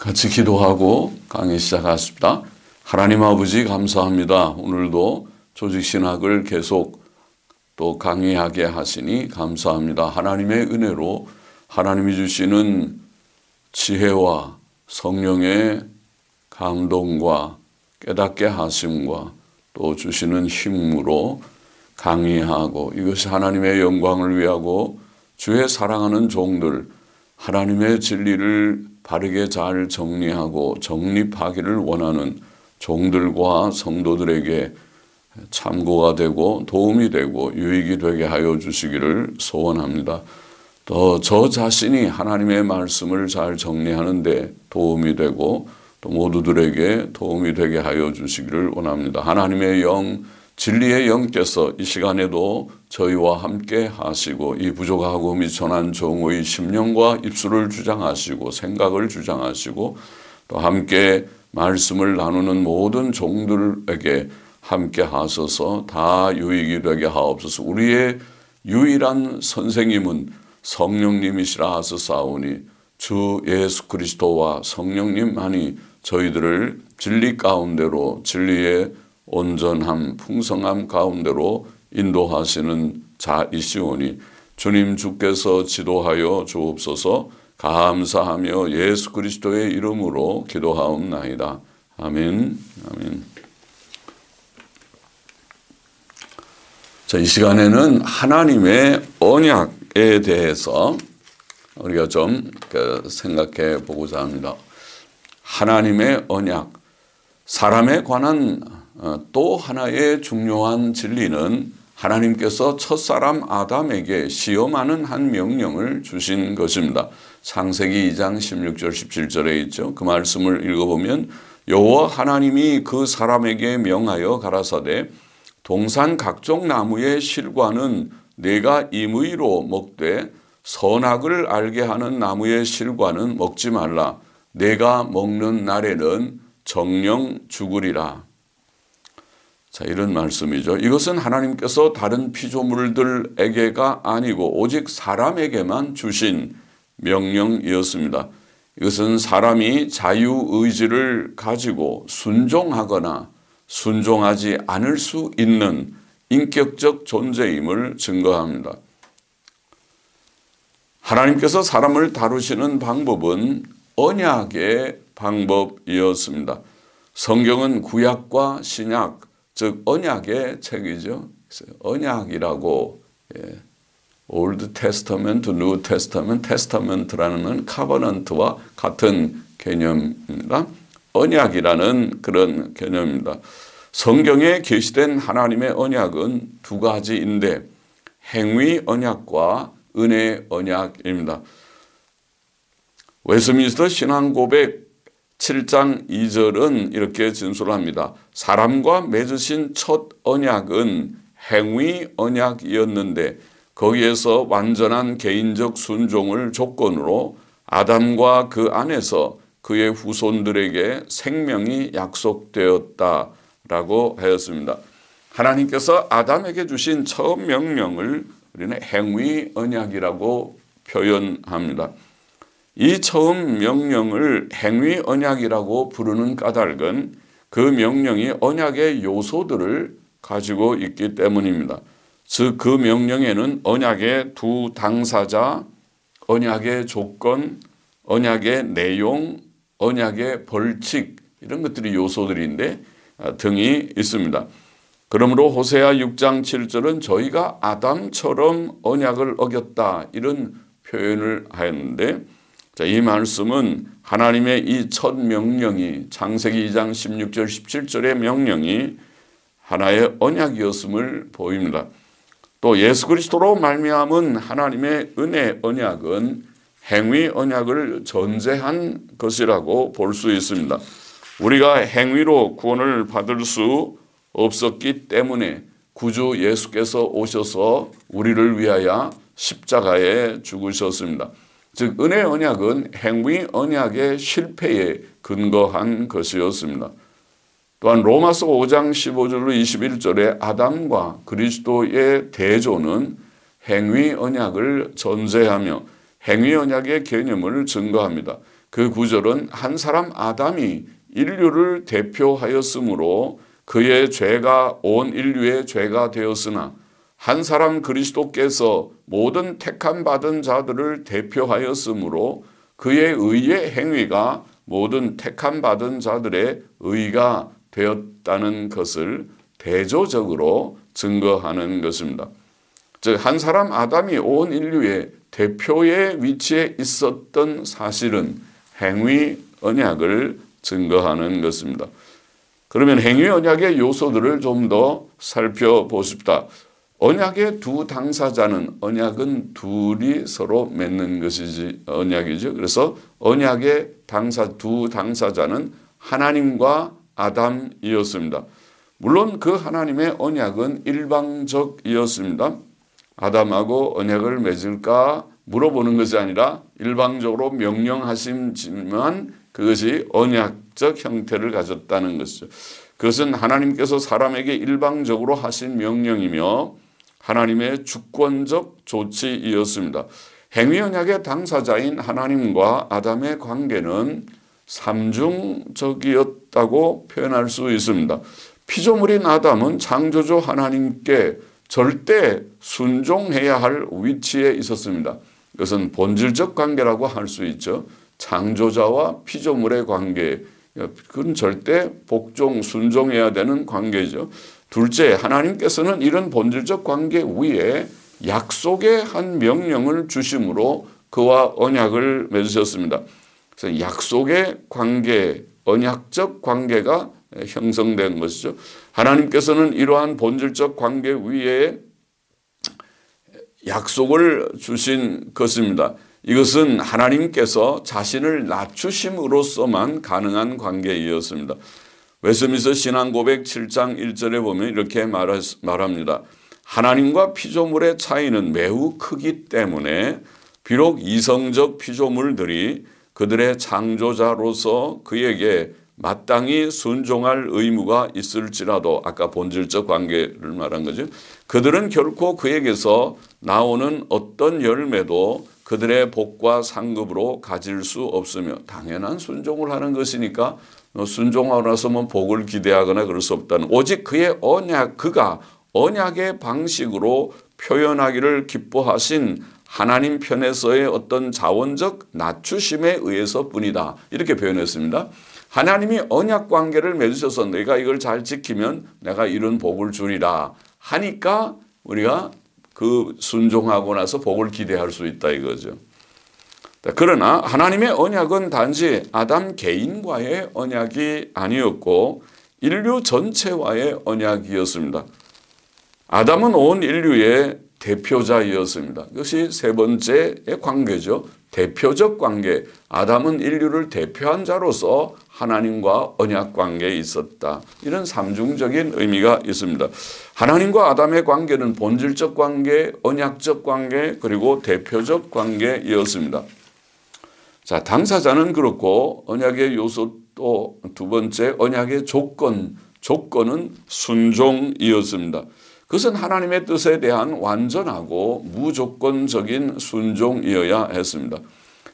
같이 기도하고 강의 시작하십니다. 하나님 아버지 감사합니다. 오늘도 조직신학을 계속 또 강의하게 하시니 감사합니다. 하나님의 은혜로 하나님이 주시는 지혜와 성령의 감동과 깨닫게 하심과 또 주시는 힘으로 강의하고 이것이 하나님의 영광을 위하고 주의 사랑하는 종들 하나님의 진리를 바르게 잘 정리하고 정립하기를 원하는 종들과 성도들에게 참고가 되고 도움이 되고 유익이 되게 하여 주시기를 소원합니다. 또 저 자신이 하나님의 말씀을 잘 정리하는 데 도움이 되고 또 모두들에게 도움이 되게 하여 주시기를 원합니다. 하나님의 영, 진리의 영께서 이 시간에도 저희와 함께 하시고 이 부족하고 미천한 종의 심령과 입술을 주장하시고 생각을 주장하시고 또 함께 말씀을 나누는 모든 종들에게 함께 하셔서 다 유익이 되게 하옵소서. 우리의 유일한 선생님은 성령님이시라 하셨사오니 주 예수 그리스도와 성령님만이 저희들을 진리 가운데로 진리의 온전함, 풍성함 가운데로 인도하시는 자이시오니 주님 주께서 지도하여 주옵소서. 감사하며 예수 그리스도의 이름으로 기도하옵나이다. 아멘. 아멘. 자, 이 시간에는 하나님의 언약에 대해서 우리가 좀 생각해 보고자 합니다. 하나님의 언약, 사람에 관한 또 하나의 중요한 진리는 하나님께서 첫사람 아담에게 시험하는 한 명령을 주신 것입니다. 창세기 2장 16절 17절에 있죠. 그 말씀을 읽어보면 여호와 하나님이 그 사람에게 명하여 가라사대 동산 각종 나무의 실과는 네가 임의로 먹되 선악을 알게 하는 나무의 실과는 먹지 말라. 네가 먹는 날에는 정령 죽으리라. 자, 이런 말씀이죠. 이것은 하나님께서 다른 피조물들에게가 아니고 오직 사람에게만 주신 명령이었습니다. 이것은 사람이 자유의지를 가지고 순종하거나 순종하지 않을 수 있는 인격적 존재임을 증거합니다. 하나님께서 사람을 다루시는 방법은 언약의 방법이었습니다. 성경은 구약과 신약, 즉 언약의 책이죠. 언약이라고 Old Testament, New Testament, Testament라는 카버넌트와 같은 개념입니다. 언약이라는 그런 개념입니다. 성경에 게시된 하나님의 언약은 두 가지인데 행위 언약과 은혜 언약입니다. 웨스민스터 신앙고백 7장 2절은 이렇게 진술합니다. 사람과 맺으신 첫 언약은 행위 언약이었는데 거기에서 완전한 개인적 순종을 조건으로 아담과 그 안에서 그의 후손들에게 생명이 약속되었다라고 하였습니다. 하나님께서 아담에게 주신 처음 명령을 우리는 행위 언약이라고 표현합니다. 이 처음 명령을 행위 언약이라고 부르는 까닭은 그 명령이 언약의 요소들을 가지고 있기 때문입니다. 즉 그 명령에는 언약의 두 당사자, 언약의 조건, 언약의 내용, 언약의 벌칙 이런 것들이 요소들인데 등이 있습니다. 그러므로 호세아 6장 7절은 저희가 아담처럼 언약을 어겼다 이런 표현을 하였는데 자, 이 말씀은 하나님의 이 첫 명령이 창세기 2장 16절 17절의 명령이 하나의 언약이었음을 보입니다. 또 예수 그리스도로 말미암은 하나님의 은혜 언약은 행위 언약을 전제한 것이라고 볼 수 있습니다. 우리가 행위로 구원을 받을 수 없었기 때문에 구주 예수께서 오셔서 우리를 위하여 십자가에 죽으셨습니다. 즉 은혜 언약은 행위 언약의 실패에 근거한 것이었습니다. 또한 로마서 5장 15절로 21절에 아담과 그리스도의 대조는 행위 언약을 전제하며 행위 언약의 개념을 증거합니다. 그 구절은 한 사람 아담이 인류를 대표하였으므로 그의 죄가 온 인류의 죄가 되었으나 한 사람 그리스도께서 모든 택함 받은 자들을 대표하였으므로 그의 의의 행위가 모든 택함 받은 자들의 의가 되었다는 것을 대조적으로 증거하는 것입니다. 즉, 한 사람 아담이 온 인류의 대표의 위치에 있었던 사실은 행위 언약을 증거하는 것입니다. 그러면 행위 언약의 요소들을 좀 더 살펴보십시다. 언약의 두 당사자는 언약은 둘이 서로 맺는 것이지 언약이죠. 그래서 언약의 두 당사자는 하나님과 아담이었습니다. 물론 그 하나님의 언약은 일방적이었습니다. 아담하고 언약을 맺을까 물어보는 것이 아니라 일방적으로 명령하시지만 그것이 언약적 형태를 가졌다는 것이죠. 그것은 하나님께서 사람에게 일방적으로 하신 명령이며 하나님의 주권적 조치이었습니다. 행위 언약의 당사자인 하나님과 아담의 관계는 삼중적이었다고 표현할 수 있습니다. 피조물인 아담은 창조주 하나님께 절대 순종해야 할 위치에 있었습니다. 이것은 본질적 관계라고 할 수 있죠. 창조자와 피조물의 관계, 그건 절대 복종, 순종해야 되는 관계죠. 둘째, 하나님께서는 이런 본질적 관계 위에 약속의 한 명령을 주심으로 그와 언약을 맺으셨습니다. 그래서 약속의 관계, 언약적 관계가 형성된 것이죠. 하나님께서는 이러한 본질적 관계 위에 약속을 주신 것입니다. 이것은 하나님께서 자신을 낮추심으로써만 가능한 관계이었습니다. 웨스민스터 신앙고백 7장 1절에 보면 이렇게 말합니다. 하나님과 피조물의 차이는 매우 크기 때문에 비록 이성적 피조물들이 그들의 창조자로서 그에게 마땅히 순종할 의무가 있을지라도 아까 본질적 관계를 말한 거죠. 그들은 결코 그에게서 나오는 어떤 열매도 그들의 복과 상급으로 가질 수 없으며 당연한 순종을 하는 것이니까 순종하고 나서 뭐 복을 기대하거나 그럴 수 없다는 오직 그의 언약, 그가 언약의 방식으로 표현하기를 기뻐하신 하나님 편에서의 어떤 자원적 낮추심에 의해서 뿐이다. 이렇게 표현했습니다. 하나님이 언약 관계를 맺으셔서 내가 이걸 잘 지키면 내가 이런 복을 주리라 하니까 우리가 그 순종하고 나서 복을 기대할 수 있다 이거죠. 그러나 하나님의 언약은 단지 아담 개인과의 언약이 아니었고 인류 전체와의 언약이었습니다. 아담은 온 인류의 대표자이었습니다. 이것이 세 번째의 관계죠. 대표적 관계. 아담은 인류를 대표한 자로서 하나님과 언약 관계에 있었다. 이런 삼중적인 의미가 있습니다. 하나님과 아담의 관계는 본질적 관계, 언약적 관계, 그리고 대표적 관계이었습니다. 자, 당사자는 그렇고 언약의 요소 또 두 번째 언약의 조건은 순종이었습니다. 그것은 하나님의 뜻에 대한 완전하고 무조건적인 순종이어야 했습니다.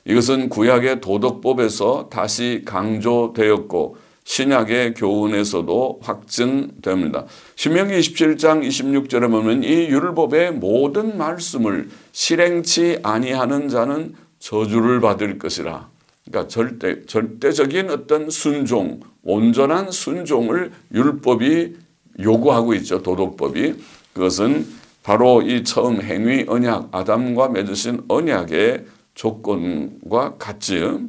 이것은 구약의 도덕법에서 다시 강조되었고 신약의 교훈에서도 확증됩니다. 신명기 27장 26절에 보면 이 율법의 모든 말씀을 실행치 아니하는 자는 저주를 받을 것이라. 그러니까 절대적인 어떤 순종, 온전한 순종을 율법이 요구하고 있죠. 도덕법이. 그것은 바로 이 처음 행위 언약, 아담과 맺으신 언약의 조건과 같지요.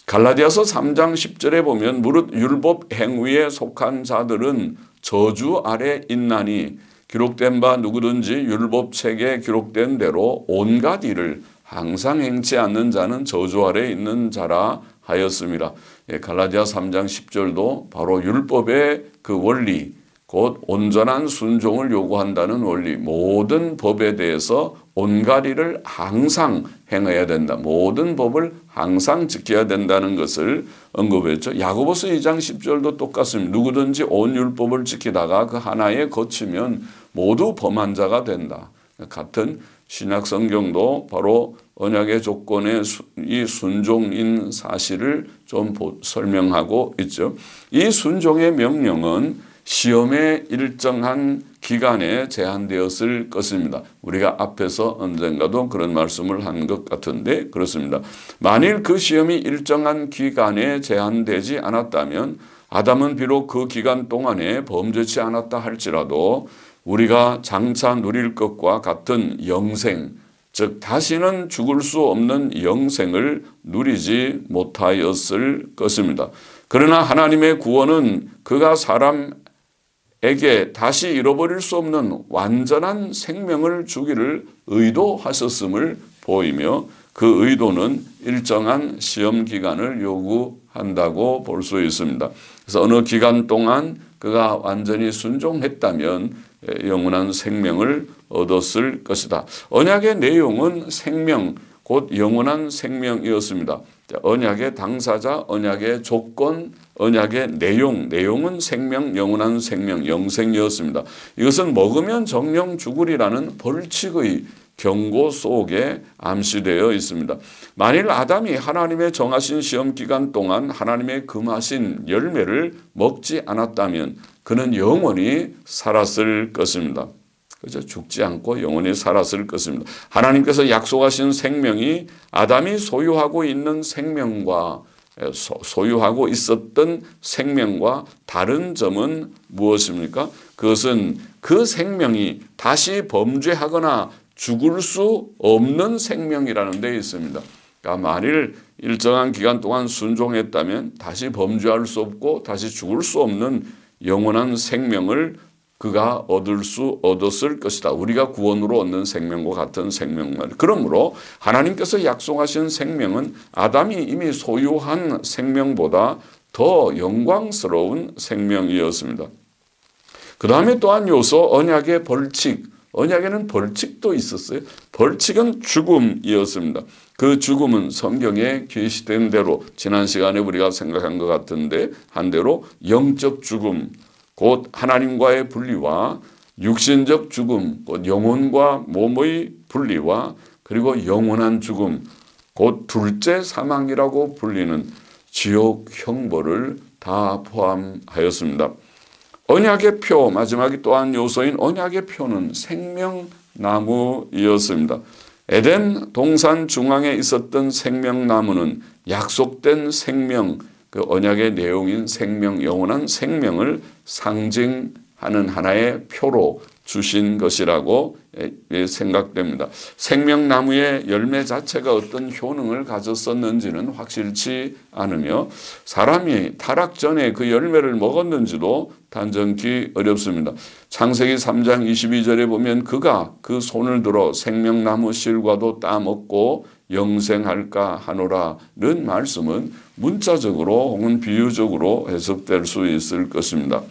갈라디아서 3장 10절에 보면 무릇 율법 행위에 속한 자들은 저주 아래 있나니 기록된 바 누구든지 율법책에 기록된 대로 온갖 일을 항상 행치 않는 자는 저주 아래 있는 자라 하였습니다. 갈라디아 3장 10절도 바로 율법의 그 원리, 곧 온전한 순종을 요구한다는 원리, 모든 법에 대해서 온갖 일을 항상 행해야 된다. 모든 법을 항상 지켜야 된다는 것을 언급했죠. 야고보서 2장 10절도 똑같습니다. 누구든지 온 율법을 지키다가 그 하나에 거치면 모두 범한 자가 된다. 같은 신약 성경도 바로 언약의 조건에 이 순종인 사실을 좀 설명하고 있죠. 이 순종의 명령은 시험의 일정한 기간에 제한되었을 것입니다. 우리가 앞에서 언젠가도 그런 말씀을 한 것 같은데 그렇습니다. 만일 그 시험이 일정한 기간에 제한되지 않았다면 아담은 비록 그 기간 동안에 범죄치 않았다 할지라도 우리가 장차 누릴 것과 같은 영생, 즉 다시는 죽을 수 없는 영생을 누리지 못하였을 것입니다. 그러나 하나님의 구원은 그가 사람에게 다시 잃어버릴 수 없는 완전한 생명을 주기를 의도하셨음을 보이며 그 의도는 일정한 시험 기간을 요구한다고 볼 수 있습니다. 그래서 어느 기간 동안 그가 완전히 순종했다면 영원한 생명을 얻었을 것이다. 언약의 내용은 생명, 곧 영원한 생명이었습니다. 언약의 당사자, 언약의 조건, 언약의 내용은 생명, 영원한 생명, 영생이었습니다. 이것은 먹으면 정령 죽으리라는 벌칙의 경고 속에 암시되어 있습니다. 만일 아담이 하나님의 정하신 시험 기간 동안 하나님의 금하신 열매를 먹지 않았다면 그는 영원히 살았을 것입니다. 그죠? 죽지 않고 영원히 살았을 것입니다. 하나님께서 약속하신 생명이 아담이 소유하고 있는 생명과 소유하고 있었던 생명과 다른 점은 무엇입니까? 그것은 그 생명이 다시 범죄하거나 죽을 수 없는 생명이라는 데 있습니다. 그러니까 만일 일정한 기간 동안 순종했다면 다시 범죄할 수 없고 다시 죽을 수 없는 영원한 생명을 그가 얻었을 것이다. 우리가 구원으로 얻는 생명과 같은 생명만. 그러므로 하나님께서 약속하신 생명은 아담이 이미 소유한 생명보다 더 영광스러운 생명이었습니다. 그 다음에 또 한 요소, 언약의 벌칙. 언약에는 벌칙도 있었어요. 벌칙은 죽음이었습니다. 그 죽음은 성경에 계시된 대로 지난 시간에 우리가 생각한 것 같은데 한 대로 영적 죽음, 곧 하나님과의 분리와 육신적 죽음, 곧 영혼과 몸의 분리와 그리고 영원한 죽음, 곧 둘째 사망이라고 불리는 지옥 형벌을 다 포함하였습니다. 언약의 표, 마지막에 또한 요소인 언약의 표는 생명나무이었습니다. 에덴 동산 중앙에 있었던 생명나무는 약속된 생명, 그 언약의 내용인 생명, 영원한 생명을 상징하는 하나의 표로 주신 것이라고 생각됩니다. 생명나무의 열매 자체가 어떤 효능을 가졌었는지는 확실치 않으며 사람이 타락 전에 그 열매를 먹었는지도 단정치 어렵습니다. 창세기 3장 22절에 보면 그가 그 손을 들어 생명나무 실과도 따먹고 영생할까 하노라는 말씀은 문자적으로 혹은 비유적으로 해석될 수 있을 것입니다.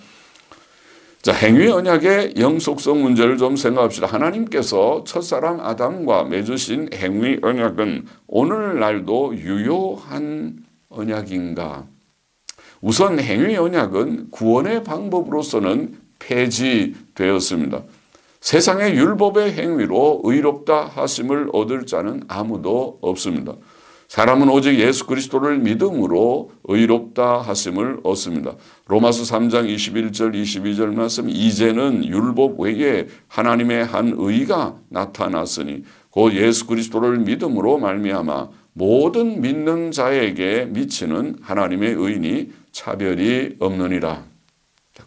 자, 행위 언약의 영속성 문제를 좀 생각합시다. 하나님께서 첫사람 아담과 맺으신 행위 언약은 오늘날도 유효한 언약인가? 우선 행위 언약은 구원의 방법으로서는 폐지되었습니다. 세상의 율법의 행위로 의롭다 하심을 얻을 자는 아무도 없습니다. 사람은 오직 예수 그리스도를 믿음으로 의롭다 하심을 얻습니다. 로마서 3장 21절 22절 말씀, 이제는 율법 외에 하나님의 한 의가 나타났으니 곧 예수 그리스도를 믿음으로 말미암아 모든 믿는 자에게 미치는 하나님의 의니 차별이 없느니라.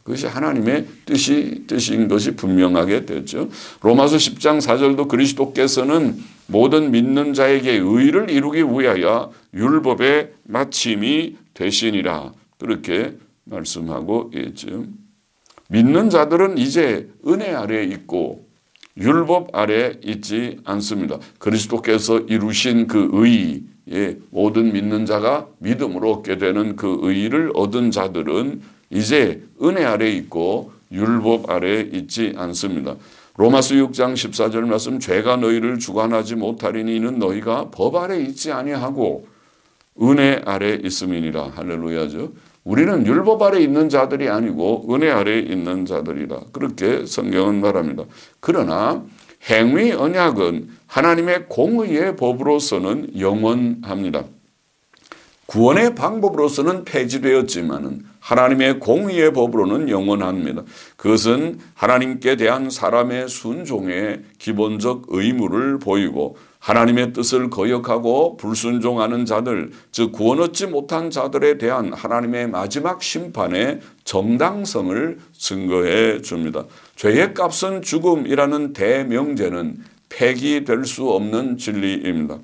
그것이 하나님의 뜻인 것이 분명하게 되었죠. 로마서 10장 4절도 그리스도께서는 모든 믿는 자에게 의를 이루기 위하여 율법의 마침이 되시니라. 그렇게 말씀하고 있죠. 믿는 자들은 이제 은혜 아래에 있고 율법 아래에 있지 않습니다. 그리스도께서 이루신 그 의, 모든 믿는 자가 믿음으로 얻게 되는 그 의를 얻은 자들은 이제 은혜 아래에 있고 율법 아래에 있지 않습니다. 로마서 6장 14절 말씀, 죄가 너희를 주관하지 못하리니 이는 너희가 법 아래에 있지 아니하고 은혜 아래에 있음이니라. 할렐루야죠. 우리는 율법 아래에 있는 자들이 아니고 은혜 아래에 있는 자들이다. 그렇게 성경은 말합니다. 그러나 행위 언약은 하나님의 공의의 법으로서는 영원합니다. 구원의 방법으로서는 폐지되었지만 하나님의 공의의 법으로는 영원합니다. 그것은 하나님께 대한 사람의 순종의 기본적 의무를 보이고 하나님의 뜻을 거역하고 불순종하는 자들, 즉 구원 얻지 못한 자들에 대한 하나님의 마지막 심판의 정당성을 증거해 줍니다. 죄의 값은 죽음이라는 대명제는 폐기될 수 없는 진리입니다.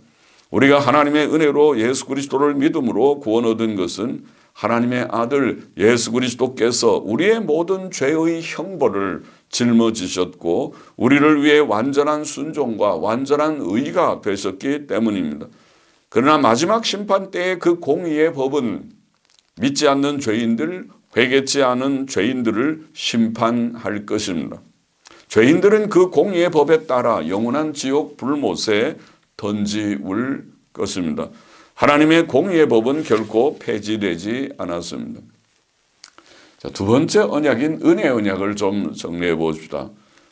우리가 하나님의 은혜로 예수 그리스도를 믿음으로 구원 얻은 것은 하나님의 아들 예수 그리스도께서 우리의 모든 죄의 형벌을 짊어지셨고 우리를 위해 완전한 순종과 완전한 의가 되셨기 때문입니다. 그러나 마지막 심판 때의 그 공의의 법은 믿지 않는 죄인들, 회개치 않은 죄인들을 심판할 것입니다. 죄인들은 그 공의의 법에 따라 영원한 지옥 불못에 던지울 것입니다. 하나님의 공의의 법은 결코 폐지되지 않았습니다. 자, 두 번째 언약인 은혜 언약을 좀 정리해 봅시다.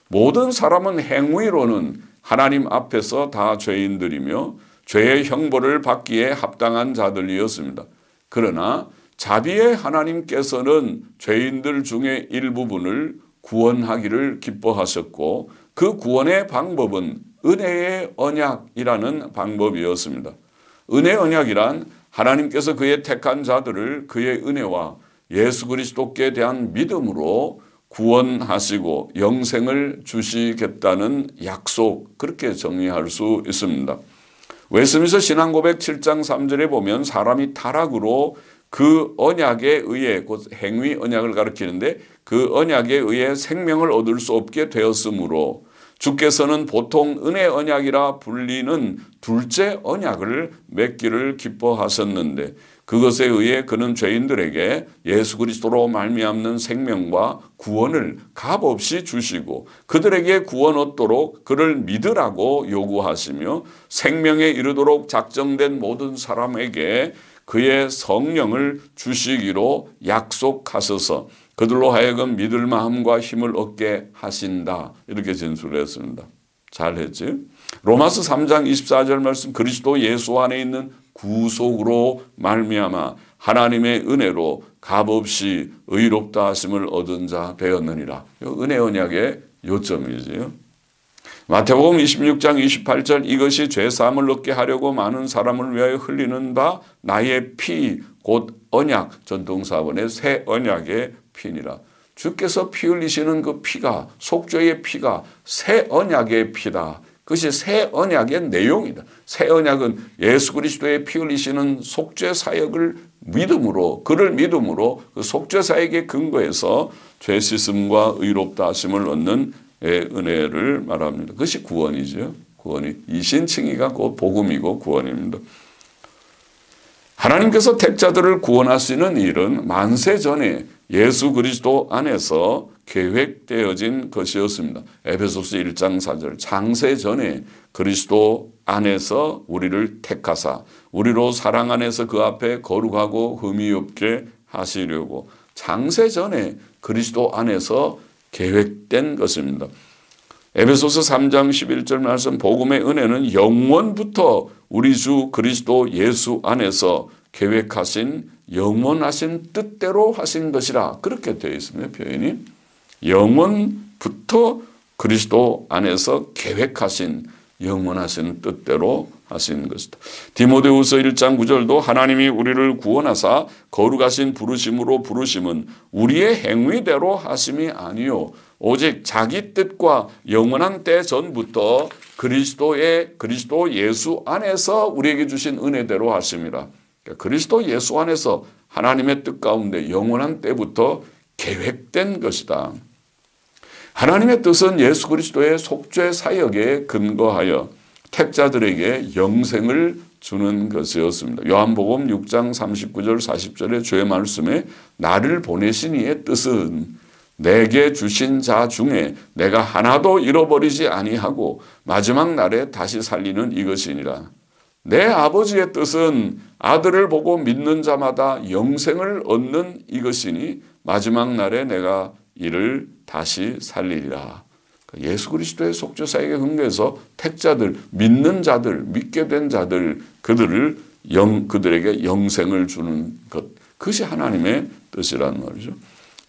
모든 사람은 행위로는 하나님 앞에서 다 죄인들이며 죄의 형벌을 받기에 합당한 자들이었습니다. 그러나 자비의 하나님께서는 죄인들 중에 일부분을 구원하기를 기뻐하셨고 그 구원의 방법은 은혜의 언약이라는 방법이었습니다. 은혜 언약이란 하나님께서 그의 택한 자들을 그의 은혜와 예수 그리스도께 대한 믿음으로 구원하시고 영생을 주시겠다는 약속, 그렇게 정의할 수 있습니다. 웨스민스터 신앙고백 7장 3절에 보면 사람이 타락으로 그 언약에 의해, 곧 행위 언약을 가리키는데 그 언약에 의해 생명을 얻을 수 없게 되었으므로 주께서는 보통 은혜 언약이라 불리는 둘째 언약을 맺기를 기뻐하셨는데 그것에 의해 그는 죄인들에게 예수 그리스도로 말미암는 생명과 구원을 값없이 주시고 그들에게 구원 얻도록 그를 믿으라고 요구하시며 생명에 이르도록 작정된 모든 사람에게 그의 성령을 주시기로 약속하셔서 그들로 하여금 믿을 마음과 힘을 얻게 하신다. 이렇게 진술을 했습니다. 잘했지? 로마서 3장 24절 말씀 그리스도 예수 안에 있는 구속으로 말미암아 하나님의 은혜로 값없이 의롭다 하심을 얻은 자 되었느니라. 은혜 언약의 요점이지요. 마태복음 26장 28절 이것이 죄사함을 얻게 하려고 많은 사람을 위하여 흘리는 바 나의 피 곧 언약 전통사본의 새 언약의 피니라. 주께서 피 흘리시는 그 피가 속죄의 피가 새 언약의 피다. 그것이 새 언약의 내용이다. 새 언약은 예수 그리스도의 피 흘리시는 속죄 사역을 믿음으로 그를 믿음으로 그 속죄 사역에 근거해서 죄 씻음과 의롭다 하심을 얻는 은혜를 말합니다. 그것이 구원이죠. 구원이 이신칭의가 곧 복음이고 구원입니다. 하나님께서 택자들을 구원하시는 일은 만세 전에 예수 그리스도 안에서 계획되어진 것이었습니다. 에베소서 1장 4절 창세 전에 그리스도 안에서 우리를 택하사 우리로 사랑 안에서 그 앞에 거룩하고 흠이 없게 하시려고 창세 전에 그리스도 안에서 계획된 것입니다. 에베소서 3장 11절 말씀 복음의 은혜는 영원부터 우리 주 그리스도 예수 안에서 계획하신 영원하신 뜻대로 하신 것이라 그렇게 되어 있습니다. 표현이 영원부터 그리스도 안에서 계획하신 영원하신 뜻대로 하신 것이다. 디모데후서 1장 9절도 하나님이 우리를 구원하사 거룩하신 부르심으로 부르심은 우리의 행위대로 하심이 아니요 오직 자기 뜻과 영원한 때 전부터 그리스도 예수 안에서 우리에게 주신 은혜대로 하심이라. 그러니까 그리스도 예수 안에서 하나님의 뜻 가운데 영원한 때부터 계획된 것이다. 하나님의 뜻은 예수 그리스도의 속죄 사역에 근거하여 택자들에게 영생을 주는 것이었습니다. 요한복음 6장 39절 40절의 주의 말씀에 나를 보내신 이의 뜻은 내게 주신 자 중에 내가 하나도 잃어버리지 아니하고 마지막 날에 다시 살리는 이것이니라. 내 아버지의 뜻은 아들을 보고 믿는 자마다 영생을 얻는 이것이니 마지막 날에 내가 이를 다시 살리리라. 예수 그리스도의 속죄 사역에 근거해서 택자들, 믿는 자들, 믿게 된 자들, 그들에게 영생을 주는 것. 그것이 하나님의 뜻이라는 말이죠.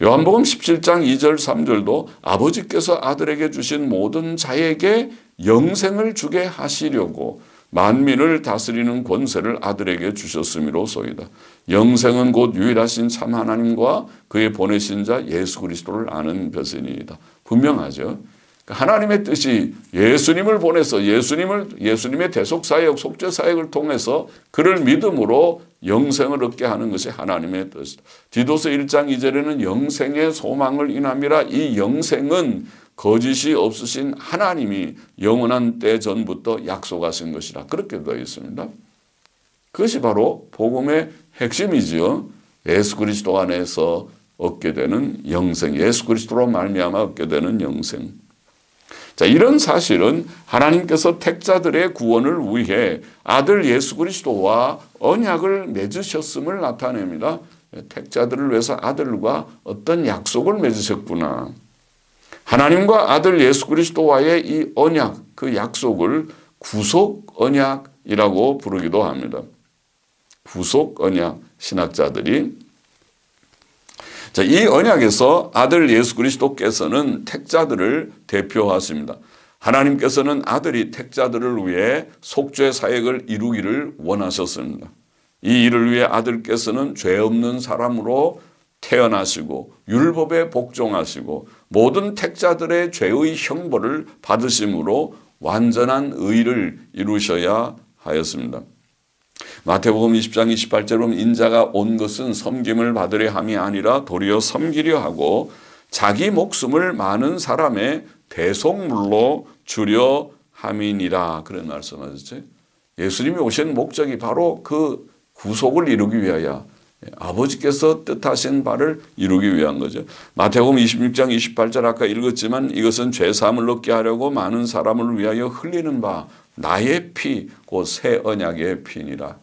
요한복음 17장 2절 3절도 아버지께서 아들에게 주신 모든 자에게 영생을 주게 하시려고 만민을 다스리는 권세를 아들에게 주셨음이로소이다. 영생은 곧 유일하신 참 하나님과 그의 보내신 자 예수 그리스도를 아는 것이니이다. 분명하죠. 하나님의 뜻이 예수님을 보내서 예수님의 대속사역, 속죄사역을 통해서 그를 믿음으로 영생을 얻게 하는 것이 하나님의 뜻이다. 디도서 1장 2절에는 영생의 소망을 인함이라. 이 영생은 거짓이 없으신 하나님이 영원한 때 전부터 약속하신 것이라. 그렇게 되어 있습니다. 그것이 바로 복음의 핵심이지요. 예수 그리스도 안에서 얻게 되는 영생, 예수 그리스도로 말미암아 얻게 되는 영생. 자, 이런 사실은 하나님께서 택자들의 구원을 위해 아들 예수 그리스도와 언약을 맺으셨음을 나타냅니다. 택자들을 위해서 아들과 어떤 약속을 맺으셨구나. 하나님과 아들 예수 그리스도와의 이 언약, 그 약속을 구속 언약이라고 부르기도 합니다. 구속 언약, 신학자들이. 자, 이 언약에서 아들 예수 그리스도께서는 택자들을 대표하십니다. 하나님께서는 아들이 택자들을 위해 속죄 사역을 이루기를 원하셨습니다. 이 일을 위해 아들께서는 죄 없는 사람으로 태어나시고 율법에 복종하시고 모든 택자들의 죄의 형벌을 받으심으로 완전한 의를 이루셔야 하였습니다. 마태복음 20장 28절에 보면 인자가 온 것은 섬김을 받으려 함이 아니라 도리어 섬기려 하고 자기 목숨을 많은 사람의 대속물로 주려 함이니라. 그런 말씀하셨죠. 예수님이 오신 목적이 바로 그 구속을 이루기 위하여 아버지께서 뜻하신 바를 이루기 위한 거죠. 마태복음 26장 28절 아까 읽었지만 이것은 죄사함을 얻게 하려고 많은 사람을 위하여 흘리는 바 나의 피 곧 새 언약의 피니라.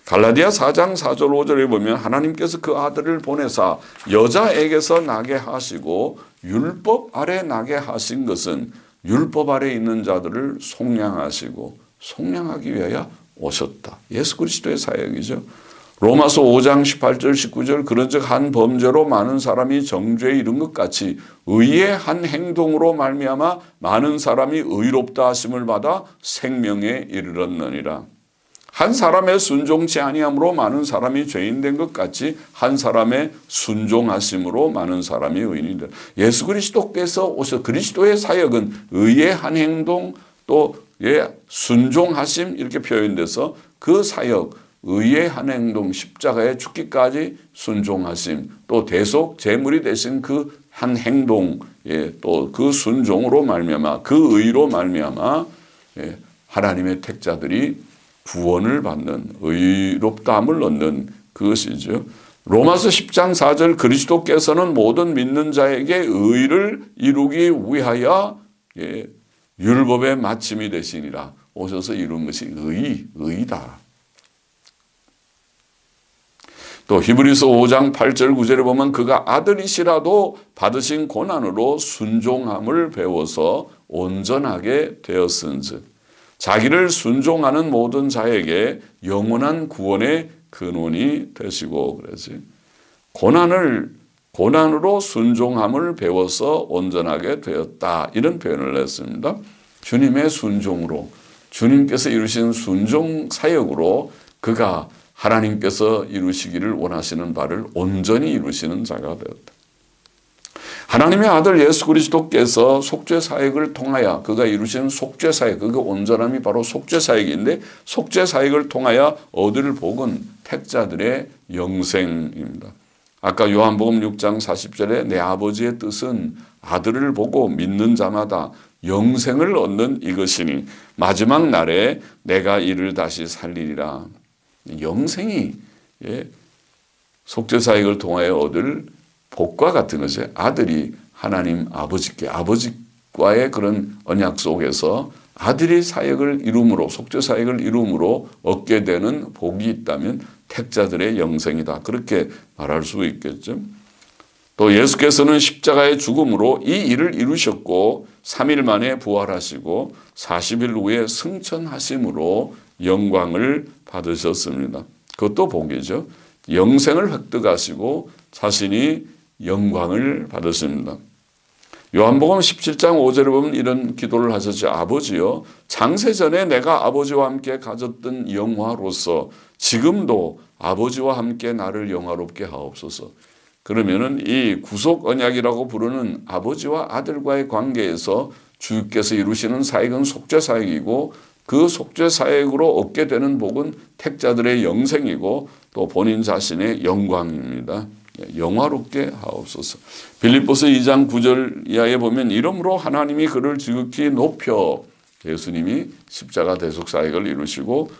갈라디아 4장 4절 5절에 보면 하나님께서 그 아들을 보내사 여자에게서 나게 하시고 율법 아래 나게 하신 것은 율법 아래 있는 자들을 속량하시고 속량하기 위하여 오셨다. 예수 그리스도의 사역이죠. 로마서 5장 18절 19절 그런즉 한 범죄로 많은 사람이 정죄에 이른 것 같이 의의 한 행동으로 말미암아 많은 사람이 의롭다 하심을 받아 생명에 이르렀느니라. 한 사람의 순종치 아니함으로 많은 사람이 죄인 된 것 같이 한 사람의 순종하심으로 많은 사람이 의인이 되라. 예수 그리스도께서 오셔 그리스도의 사역은 의의 한 행동 또 순종하심 이렇게 표현돼서 그 사역 의의 한 행동 십자가에 죽기까지 순종하심 또 대속 제물이 되신 그 한 행동 또 그 순종으로 말미암아 그 의로 말미암아 하나님의 택자들이 구원을 받는 의롭다함을 얻는 그것이죠. 로마서 10장 4절 그리스도께서는 모든 믿는 자에게 의를 이루기 위하여 율법의 마침이 되시니라. 오셔서 이룬 것이 의이다. 또 히브리서 5장 8절 9절에 보면 그가 아들이시라도 받으신 고난으로 순종함을 배워서 온전하게 되었은즉 자기를 순종하는 모든 자에게 영원한 구원의 근원이 되시고 그러지. 고난으로 순종함을 배워서 온전하게 되었다. 이런 표현을 했습니다. 주님의 순종으로 주님께서 이루신 순종 사역으로 그가 하나님께서 이루시기를 원하시는 바를 온전히 이루시는 자가 되었다. 하나님의 아들 예수 그리스도께서 속죄 사역을 통하여 그가 이루신 속죄 사역, 그 온전함이 바로 속죄 사역인데 속죄 사역을 통하여 얻을 복은 택자들의 영생입니다. 아까 요한복음 6장 40절에 내 아버지의 뜻은 아들을 보고 믿는 자마다 영생을 얻는 이것이니 마지막 날에 내가 이를 다시 살리리라. 영생이 속죄 사역을 통하여 얻을 복과 같은 것이 아들이 하나님 아버지과의 그런 언약 속에서 아들이 사역을 이룸으로 속죄 사역을 이룸으로 얻게 되는 복이 있다면 택자들의 영생이다. 그렇게 말할 수 있겠죠. 또 예수께서는 십자가의 죽음으로 이 일을 이루셨고 3일 만에 부활하시고 40일 후에 승천하심으로 영광을 받으셨습니다. 그것도 복이죠. 영생을 획득하시고 자신이 영광을 받으십니다. 요한복음 17장 5절에 보면 이런 기도를 하셨죠. 아버지여, 창세전에 내가 아버지와 함께 가졌던 영화로서 지금도 아버지와 함께 나를 영화롭게 하옵소서. 그러면은 이 구속 언약이라고 부르는 아버지와 아들과의 관계에서 주께서 이루시는 사역은 속죄 사역이고 그 속죄 사역으로 얻게 되는 복은 택자들의 영생이고 또 본인 자신의 영광입니다. 영화롭게 하옵소서. 빌립보서 2장 9절 이하에 보면 이러므로 하나님이 그를 지극히 높여 예수님이 십자가 대속 사역을 이루시고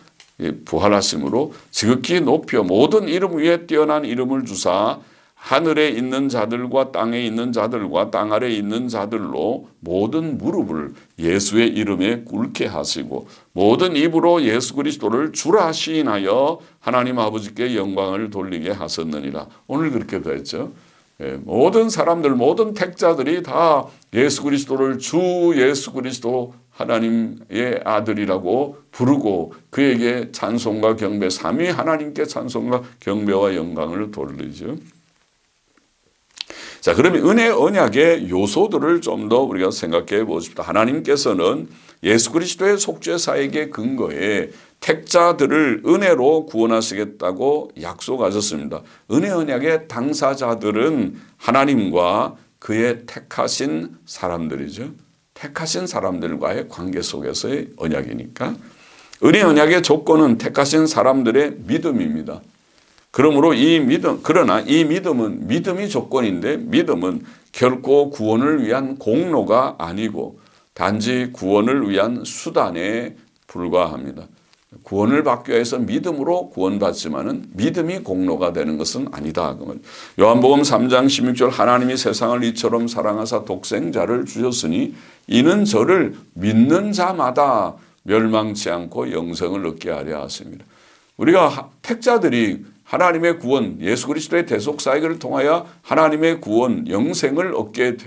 부활하심으로 지극히 높여 모든 이름 위에 뛰어난 이름을 주사 하늘에 있는 자들과 땅에 있는 자들과 땅 아래에 있는 자들로 모든 무릎을 예수의 이름에 꿇게 하시고 모든 입으로 예수 그리스도를 주라 시인하여 하나님 아버지께 영광을 돌리게 하셨느니라. 오늘 그렇게 됐죠. 모든 사람들, 모든 택자들이 다 예수 그리스도를 주 예수 그리스도 하나님의 아들이라고 부르고 그에게 찬송과 경배, 삼위 하나님께 찬송과 경배와 영광을 돌리죠. 자, 그러면 은혜 언약의 요소들을 좀 더 우리가 생각해 보십시다. 하나님께서는 예수 그리스도의 속죄 사역의 근거에 택자들을 은혜로 구원하시겠다고 약속하셨습니다. 은혜 언약의 당사자들은 하나님과 그의 택하신 사람들이죠. 택하신 사람들과의 관계 속에서의 언약이니까. 은혜 언약의 조건은 택하신 사람들의 믿음입니다. 그러므로 그러나 이 믿음이 조건인데 믿음은 결코 구원을 위한 공로가 아니고 단지 구원을 위한 수단에 불과합니다. 구원을 받기 위해서 믿음으로 구원받지만은 믿음이 공로가 되는 것은 아니다. 요한복음 3장 16절 하나님이 세상을 이처럼 사랑하사 독생자를 주셨으니 이는 저를 믿는 자마다 멸망치 않고 영생을 얻게 하려 하십니다. 우리가 택자들이 하나님의 구원, 예수 그리스도의 대속 사역을 통하여 하나님의 구원, 영생을 얻게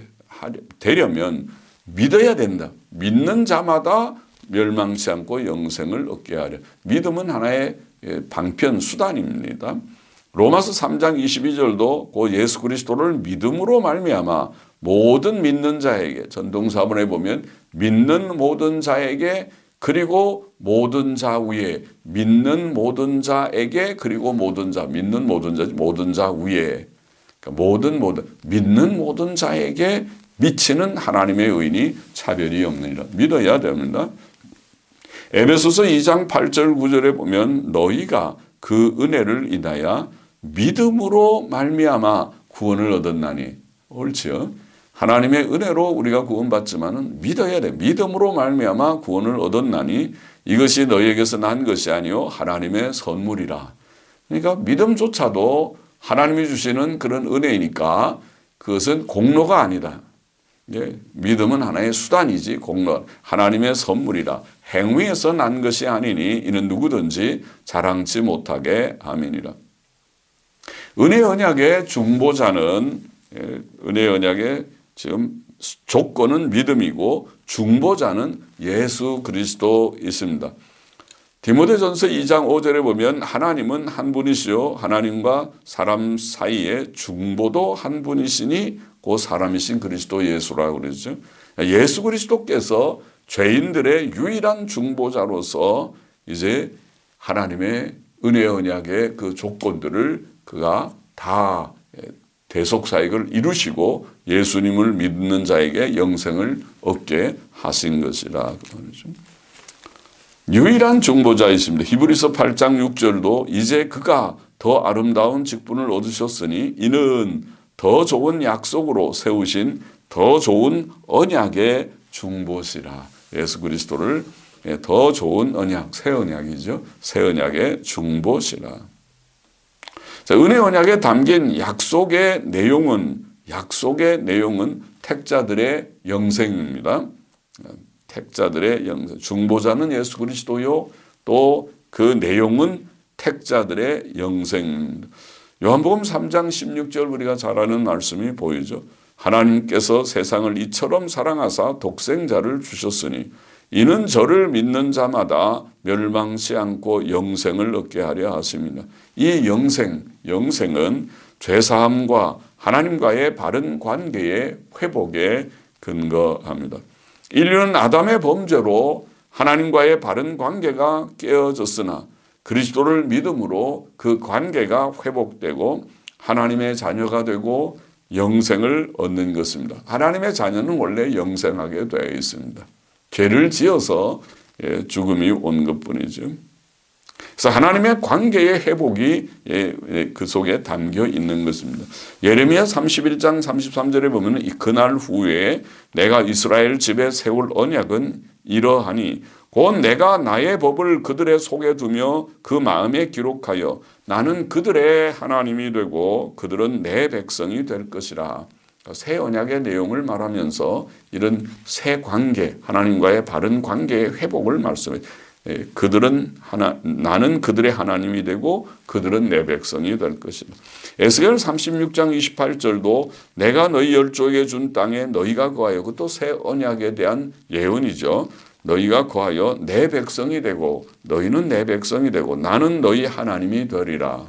되려면 믿어야 된다. 믿는 자마다 멸망치 않고 영생을 얻게 하려. 믿음은 하나의 방편, 수단입니다. 로마서 3장 22절도 그 예수 그리스도를 믿음으로 말미암아 모든 믿는 자에게, 전동사본에 보면 믿는 모든 자에게 그리고 모든 자 위에, 믿는 모든 자에게 그리고 모든 자, 믿는 모든 자 위에, 그러니까 믿는 모든 자에게 미치는 하나님의 의인이 차별이 없느니라. 믿어야 됩니다. 에베소서 2장 8절 9절에 보면 너희가 그 은혜를 인하여 믿음으로 말미암아 구원을 얻었나니. 옳지요. 하나님의 은혜로 우리가 구원받지만은 믿어야 돼. 믿음으로 말미암아 구원을 얻었나니 이것이 너희에게서 난 것이 아니요 하나님의 선물이라. 그러니까 믿음조차도 하나님이 주시는 그런 은혜이니까 그것은 공로가 아니다. 믿음은 하나의 수단이지 공로, 하나님의 선물이라. 행위에서 난 것이 아니니 이는 누구든지 자랑치 못하게 함이니라. 은혜 언약의 중보자는 은혜 언약의 지금 조건은 믿음이고 중보자는 예수 그리스도 있습니다. 디모데전서 2장 5절에 보면 하나님은 한 분이시요 하나님과 사람 사이에 중보도 한 분이시니 그 사람이신 그리스도 예수라고 그러죠. 예수 그리스도께서 죄인들의 유일한 중보자로서 이제 하나님의 은혜 언약의 그 조건들을 그가 다 대속 사역을 이루시고 예수님을 믿는 자에게 영생을 얻게 하신 것이라. 유일한 중보자이십니다. 히브리서 8장 6절도 이제 그가 더 아름다운 직분을 얻으셨으니 이는 더 좋은 약속으로 세우신 더 좋은 언약의 중보시라. 예수 그리스도를 더 좋은 언약, 새 언약이죠. 새 언약의 중보시라. 자, 은혜 언약에 담긴 약속의 내용은 택자들의 영생입니다. 택자들의 영생. 중보자는 예수 그리스도요. 또 그 내용은 택자들의 영생입니다. 요한복음 3장 16절 우리가 잘 아는 말씀이 보이죠. 하나님께서 세상을 이처럼 사랑하사 독생자를 주셨으니 이는 저를 믿는 자마다 멸망치 않고 영생을 얻게 하려 하십니다. 이 영생은 죄사함과 하나님과의 바른 관계의 회복에 근거합니다. 인류는 아담의 범죄로 하나님과의 바른 관계가 깨어졌으나 그리스도를 믿음으로 그 관계가 회복되고 하나님의 자녀가 되고 영생을 얻는 것입니다. 하나님의 자녀는 원래 영생하게 되어 있습니다. 죄를 지어서 죽음이 온 것뿐이죠. 그래서 하나님의 관계의 회복이 그 속에 담겨 있는 것입니다. 예레미야 31장 33절에 보면 그날 후에 내가 이스라엘 집에 세울 언약은 이러하니 곧 내가 나의 법을 그들의 속에 두며 그 마음에 기록하여 나는 그들의 하나님이 되고 그들은 내 백성이 될 것이라. 새 언약의 내용을 말하면서 이런 새 관계, 하나님과의 바른 관계의 회복을 말씀해요. 나는 그들의 하나님이 되고 그들은 내 백성이 될 것이다. 에스겔 36장 28절도 내가 너희 열조에게 준 땅에 너희가 거하여, 그것도 새 언약에 대한 예언이죠. 너희가 거하여 내 백성이 되고 너희는 내 백성이 되고 나는 너희 하나님이 되리라.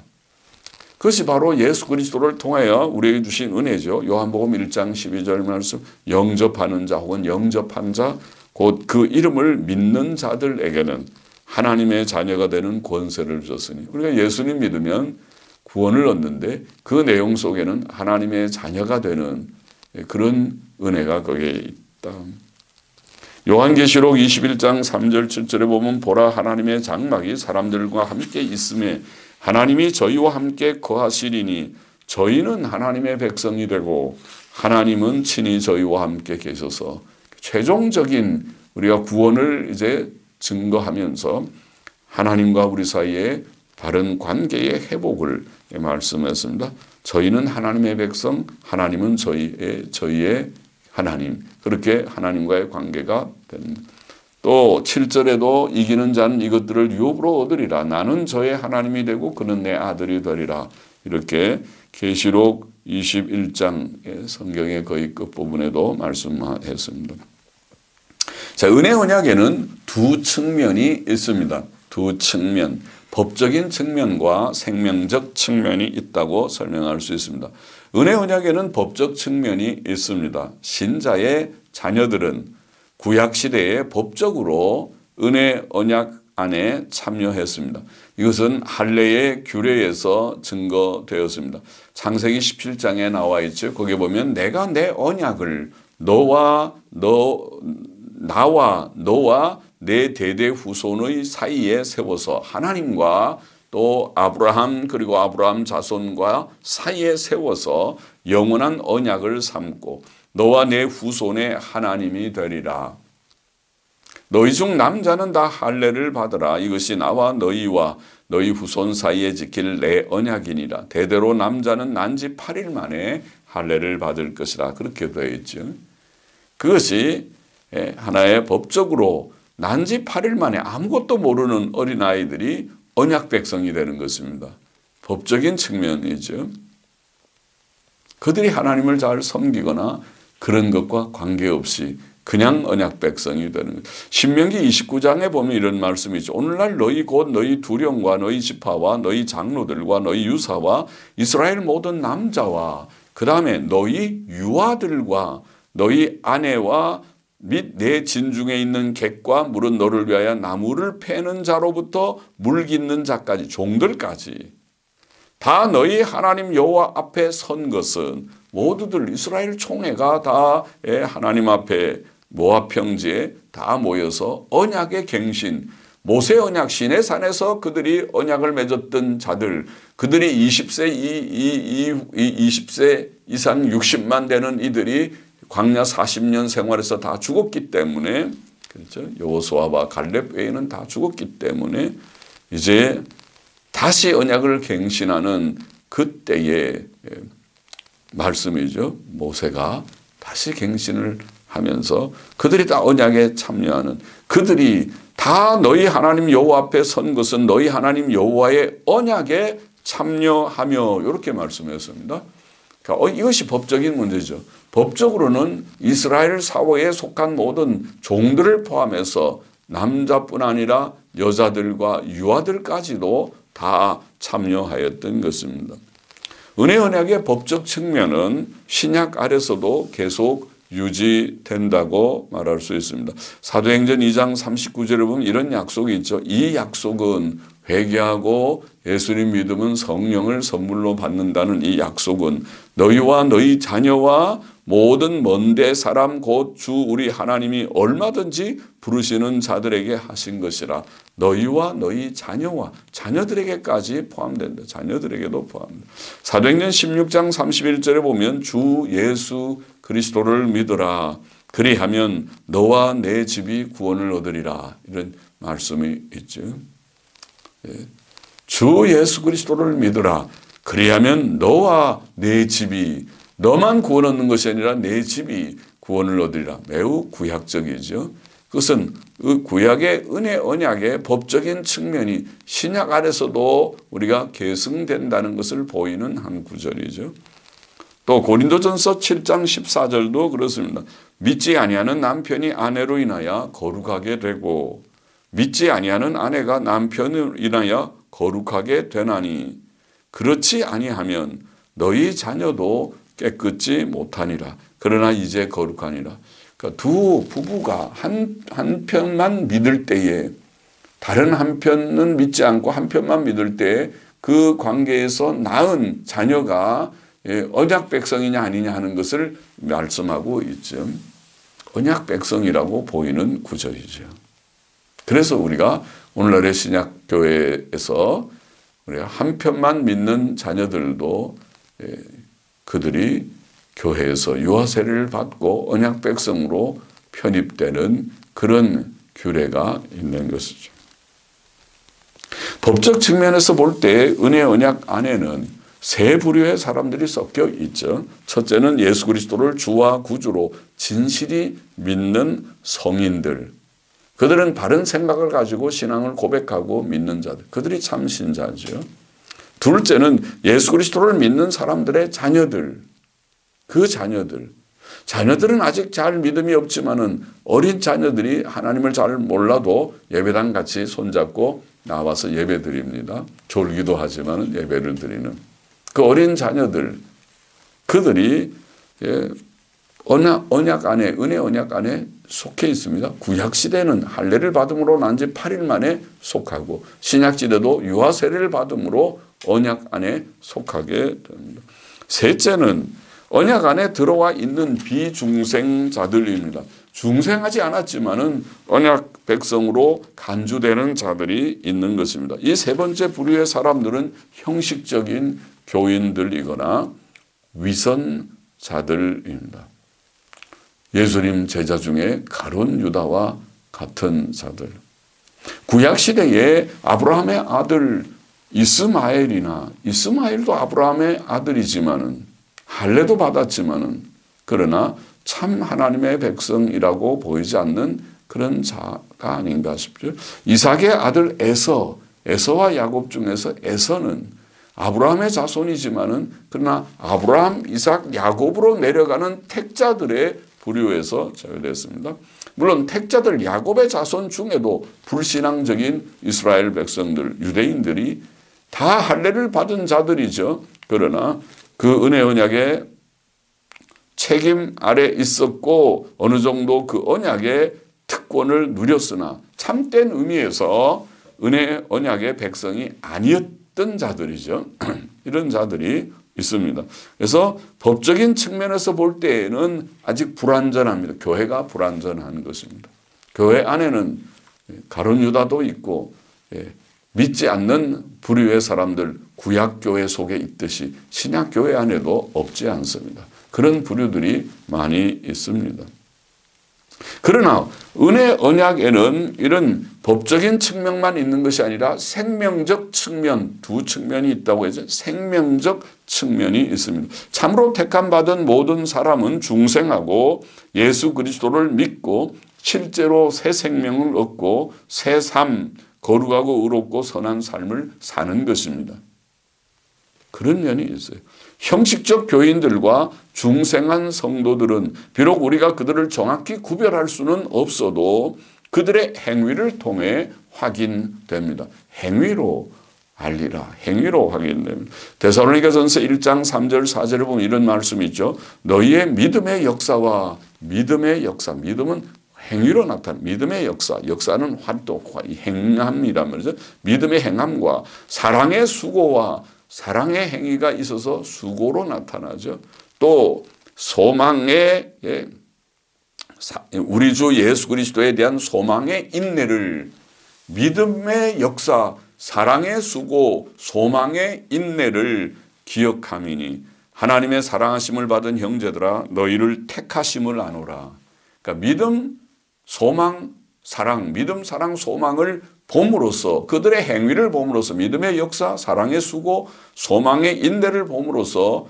그것이 바로 예수 그리스도를 통하여 우리에게 주신 은혜죠. 요한복음 1장 12절 말씀, 영접하는 자 혹은 영접한 자 곧 그 이름을 믿는 자들에게는 하나님의 자녀가 되는 권세를 주셨으니, 우리가 예수님 믿으면 구원을 얻는데 그 내용 속에는 하나님의 자녀가 되는 그런 은혜가 거기에 있다. 요한계시록 21장 3절 7절에 보면 보라 하나님의 장막이 사람들과 함께 있음에 하나님이 저희와 함께 거하시리니 저희는 하나님의 백성이 되고 하나님은 친히 저희와 함께 계셔서, 최종적인 우리가 구원을 이제 증거하면서 하나님과 우리 사이에 바른 관계의 회복을 말씀했습니다. 저희는 하나님의 백성, 하나님은 저희의 하나님, 그렇게 하나님과의 관계가 됩니다. 또 7절에도 이기는 자는 이것들을 유업으로 얻으리라. 나는 저의 하나님이 되고 그는 내 아들이 되리라. 이렇게 계시록 21장 성경의 거의 끝부분에도 말씀했습니다. 자, 은혜 언약에는 두 측면이 있습니다. 두 측면, 법적인 측면과 생명적 측면이 있다고 설명할 수 있습니다. 은혜 언약에는 법적 측면이 있습니다. 신자의 자녀들은 구약시대에 법적으로 은혜 언약 안에 참여했습니다. 이것은 할례의 규례에서 증거되었습니다. 창세기 17장에 나와 있죠. 거기에 보면 내가 내 언약을 나와 너와 내 대대 후손의 사이에 세워서, 하나님과 또 아브라함 그리고 아브라함 자손과 사이에 세워서 영원한 언약을 삼고 너와 내 후손의 하나님이 되리라. 너희 중 남자는 다 할례를 받으라. 이것이 나와 너희와 너희 후손 사이에 지킬 내 언약이니라. 대대로 남자는 난지 8일 만에 할례를 받을 것이라. 그렇게 되어 있죠. 그것이 하나의 법적으로 난지 8일 만에 아무것도 모르는 어린아이들이 언약 백성이 되는 것입니다. 법적인 측면이죠. 그들이 하나님을 잘 섬기거나 그런 것과 관계없이 그냥 언약 백성이 되는 것. 신명기 29장에 보면 이런 말씀이 있죠. 오늘날 너희 곧 너희 두령과 너희 지파와 너희 장로들과 너희 유사와 이스라엘 모든 남자와 그 다음에 너희 유아들과 너희 아내와 및 내 진중에 있는 객과 물은 너를 위하여 나무를 패는 자로부터 물 깃는 자까지, 종들까지 다 너희 하나님 여호와 앞에 선 것은 모두들 이스라엘 총회가 다 하나님 앞에 모압 평지에 다 모여서 언약의 갱신, 모세 언약 시내산에서 그들이 언약을 맺었던 자들, 그들이 20세 이상 60만 되는 이들이 광야 40년 생활에서 다 죽었기 때문에, 그렇죠? 여호수아와 갈렙 외에는 다 죽었기 때문에 이제 다시 언약을 갱신하는 그때의 말씀이죠. 모세가 다시 갱신을 하면서 그들이 다 언약에 참여하는, 그들이 다 너희 하나님 여호와 앞에 선 것은 너희 하나님 여호와의 언약에 참여하며 이렇게 말씀했습니다. 그러니까 이것이 법적인 문제죠. 법적으로는 이스라엘 사회에 속한 모든 종들을 포함해서 남자뿐 아니라 여자들과 유아들까지도 다 참여하였던 것입니다. 은혜 언약의 법적 측면은 신약 아래서도 계속 유지된다고 말할 수 있습니다. 사도행전 2장 39절에 보면 이런 약속이 있죠. 이 약속은 회개하고 예수님 믿으면 성령을 선물로 받는다는 이 약속은 너희와 너희 자녀와 모든 먼데 사람 곧 주 우리 하나님이 얼마든지 부르시는 자들에게 하신 것이라. 너희와 너희 자녀와 자녀들에게까지 포함된다. 자녀들에게도 포함된다. 사도행전 16장 31절에 보면 주 예수 그리스도를 믿으라. 그리하면 너와 내 집이 구원을 얻으리라. 이런 말씀이 있죠. 주 예수 그리스도를 믿으라. 그리하면 너와 내 집이, 너만 구원 얻는 것이 아니라 내 집이 구원을 얻으리라. 매우 구약적이죠. 그것은 그 구약의 은혜 언약의 법적인 측면이 신약 안에서도 우리가 계승된다는 것을 보이는 한 구절이죠. 또 고린도전서 7장 14절도 그렇습니다. 믿지 아니하는 남편이 아내로 인하여 거룩하게 되고 믿지 아니하는 아내가 남편을 인하여 거룩하게 되나니 그렇지 아니하면 너희 자녀도 깨끗지 못하니라. 그러나 이제 거룩하니라. 그러니까 두 부부가 한 편만 믿을 때에 다른 한 편은 믿지 않고 한 편만 믿을 때에 그 관계에서 낳은 자녀가 언약 백성이냐 아니냐 하는 것을 말씀하고 있죠. 언약 백성이라고 보이는 구절이죠. 그래서 우리가 오늘날의 신약교회에서 우리가 한 편만 믿는 자녀들도 그들이 교회에서 유아세례를 받고 언약 백성으로 편입되는 그런 규례가 있는 것이죠. 법적 측면에서 볼 때 은혜 언약 안에는 세 부류의 사람들이 섞여 있죠. 첫째는 예수 그리스도를 주와 구주로 진실이 믿는 성인들. 그들은 바른 생각을 가지고 신앙을 고백하고 믿는 자들. 그들이 참 신자죠. 둘째는 예수 그리스도를 믿는 사람들의 자녀들. 그 자녀들. 자녀들은 아직 잘 믿음이 없지만은 어린 자녀들이 하나님을 잘 몰라도 예배당 같이 손잡고 나와서 예배 드립니다. 졸기도 하지만은 예배를 드리는 그 어린 자녀들. 그들이 언약 안에, 은혜 언약 안에 속해 있습니다. 구약시대는 할례를 받음으로 난 지 8일 만에 속하고 신약시대도 유아세례를 받음으로 언약 안에 속하게 됩니다. 셋째는 언약 안에 들어와 있는 비중생자들입니다. 중생하지 않았지만은 언약 백성으로 간주되는 자들이 있는 것입니다. 이 세 번째 부류의 사람들은 형식적인 교인들이거나 위선자들입니다. 예수님 제자 중에 가룟 유다와 같은 자들. 구약시대에 아브라함의 아들 이스마엘도 아브라함의 아들이지만은 할례도 받았지만은 그러나 참 하나님의 백성이라고 보이지 않는 그런 자가 아닌가 싶죠. 이삭의 아들 에서와 야곱 중에서 에서는 아브라함의 자손이지만은 그러나 아브라함, 이삭, 야곱으로 내려가는 택자들의 부류에서 제외됐습니다. 물론 택자들 야곱의 자손 중에도 불신앙적인 이스라엘 백성들, 유대인들이 다 할례를 받은 자들이죠. 그러나 그 은혜 언약의 책임 아래 있었고 어느 정도 그 언약의 특권을 누렸으나 참된 의미에서 은혜 언약의 백성이 아니었던 자들이죠. 이런 자들이 있습니다. 그래서 법적인 측면에서 볼 때에는 아직 불완전합니다. 교회가 불완전한 것입니다. 교회 안에는 가룟 유다도 있고 믿지 않는 부류의 사람들 구약교회 속에 있듯이 신약교회 안에도 없지 않습니다. 그런 부류들이 많이 있습니다. 그러나 은혜 언약에는 이런 법적인 측면만 있는 것이 아니라 생명적 측면, 두 측면이 있다고 해서 생명적 측면이 있습니다. 참으로 택함받은 모든 사람은 중생하고 예수 그리스도를 믿고 실제로 새 생명을 얻고 새 삶, 거룩하고 의롭고 선한 삶을 사는 것입니다. 그런 면이 있어요. 형식적 교인들과 중생한 성도들은 비록 우리가 그들을 정확히 구별할 수는 없어도 그들의 행위를 통해 확인됩니다. 행위로 알리라. 행위로 확인됩니다. 데살로니가전서 1장 3절 4절에 보면 이런 말씀이 있죠. 너희의 믿음의 역사와 믿음의 역사. 믿음은 행위로 나타난 믿음의 역사. 역사는 활동, 행함이란 말이죠. 믿음의 행함과 사랑의 수고와 사랑의 행위가 있어서 수고로 나타나죠. 또 소망의 우리 주 예수 그리스도에 대한 소망의 인내를 믿음의 역사, 사랑의 수고, 소망의 인내를 기억함이니 하나님의 사랑하심을 받은 형제들아 너희를 택하심을 아노라. 그러니까 믿음, 소망, 사랑, 믿음, 사랑, 소망을 봄으로써 그들의 행위를 봄으로써 믿음의 역사, 사랑의 수고, 소망의 인내를 봄으로써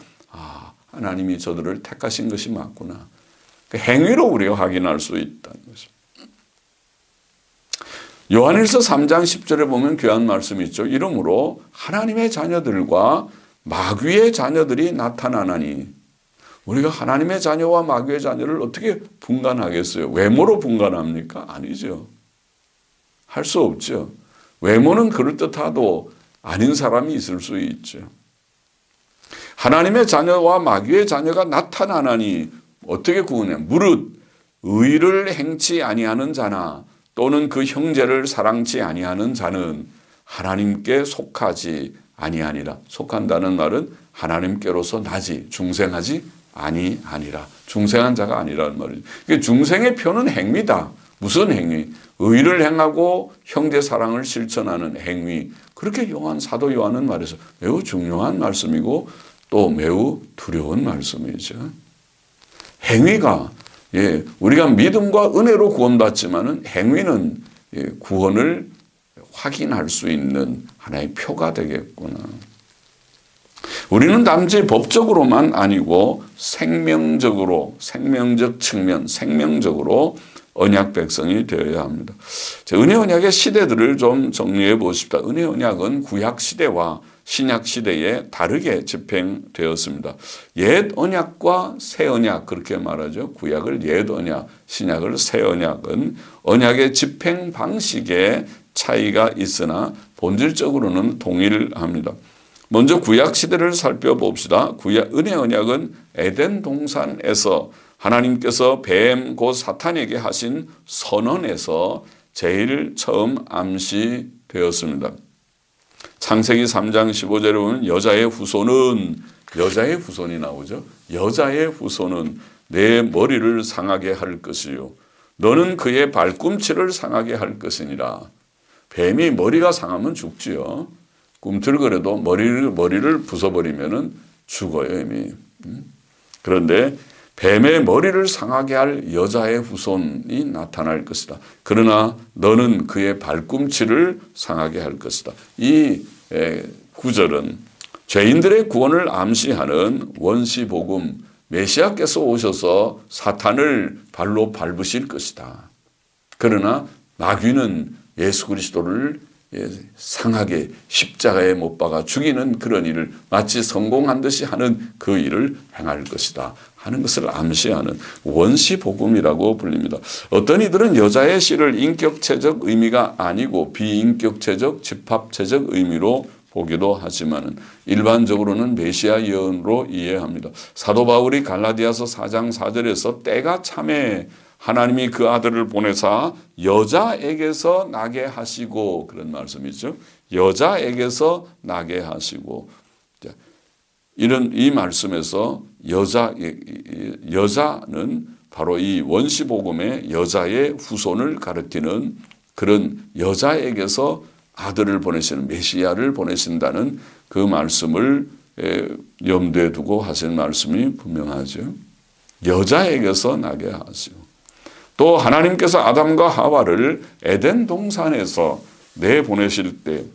하나님이 저들을 택하신 것이 맞구나. 그 행위로 우리가 확인할 수 있다는 것입니다. 요한일서 3장 10절에 보면 귀한 말씀이 있죠. 이러므로 하나님의 자녀들과 마귀의 자녀들이 나타나나니 우리가 하나님의 자녀와 마귀의 자녀를 어떻게 분간하겠어요? 외모로 분간합니까? 아니죠. 할 수 없죠. 외모는 그럴듯하도 아닌 사람이 있을 수 있죠. 하나님의 자녀와 마귀의 자녀가 나타나나니 어떻게 구분해? 무릇 의를 행치 아니하는 자나 또는 그 형제를 사랑치 아니하는 자는 하나님께 속하지 아니하니라. 속한다는 말은 하나님께로서 나지 중생하지 아니하니라. 중생한 자가 아니라는 말이죠. 중생의 표는 행위다. 무슨 행위? 의를 행하고 형제 사랑을 실천하는 행위. 그렇게 사도 요한은 말해서 매우 중요한 말씀이고 또 매우 두려운 말씀이죠. 행위가 우리가 믿음과 은혜로 구원받지만은 행위는 구원을 확인할 수 있는 하나의 표가 되겠구나. 우리는 단지 법적으로만 아니고 생명적으로, 생명적 측면, 생명적으로 언약 백성이 되어야 합니다. 은혜 언약의 시대들을 좀 정리해 보십시다. 은혜 언약은 구약 시대와 신약 시대에 다르게 집행되었습니다. 옛 언약과 새 언약 그렇게 말하죠. 구약을 옛 언약, 신약을 새 언약은 언약의 집행 방식에 차이가 있으나 본질적으로는 동일합니다. 먼저 구약 시대를 살펴봅시다. 은혜 언약은 에덴 동산에서 하나님께서 뱀 곧 사탄에게 하신 선언에서 제일 처음 암시되었습니다. 창세기 3장 15절에 보면 여자의 후손이 나오죠. 여자의 후손은 내 머리를 상하게 할 것이요 너는 그의 발꿈치를 상하게 할 것이니라. 뱀이 머리가 상하면 죽지요. 꿈틀거려도 머리를 부숴버리면 죽어요 이미. 그런데 뱀의 머리를 상하게 할 여자의 후손이 나타날 것이다. 그러나 너는 그의 발꿈치를 상하게 할 것이다. 이 구절은 죄인들의 구원을 암시하는 원시복음, 메시아께서 오셔서 사탄을 발로 밟으실 것이다. 그러나 마귀는 예수 그리스도를 상하게 십자가에 못 박아 죽이는 그런 일을 마치 성공한 듯이 하는 그 일을 행할 것이다 하는 것을 암시하는 원시복음이라고 불립니다. 어떤 이들은 여자의 씨를 인격체적 의미가 아니고 비인격체적 집합체적 의미로 보기도 하지만 일반적으로는 메시아 예언으로 이해합니다. 사도 바울이 갈라디아서 4장 4절에서 때가 참에 하나님이 그 아들을 보내사 여자에게서 나게 하시고 그런 말씀이죠. 여자에게서 나게 하시고 이 말씀에서 여자는 바로 이 원시복음의 여자의 후손을 가리키는 그런 여자에게서 아들을 보내시는 메시아를 보내신다는 그 말씀을 염두에 두고 하신 말씀이 분명하죠. 여자에게서 나게 하시고 또 하나님께서 아담과 하와를 에덴 동산에서 내보내실 때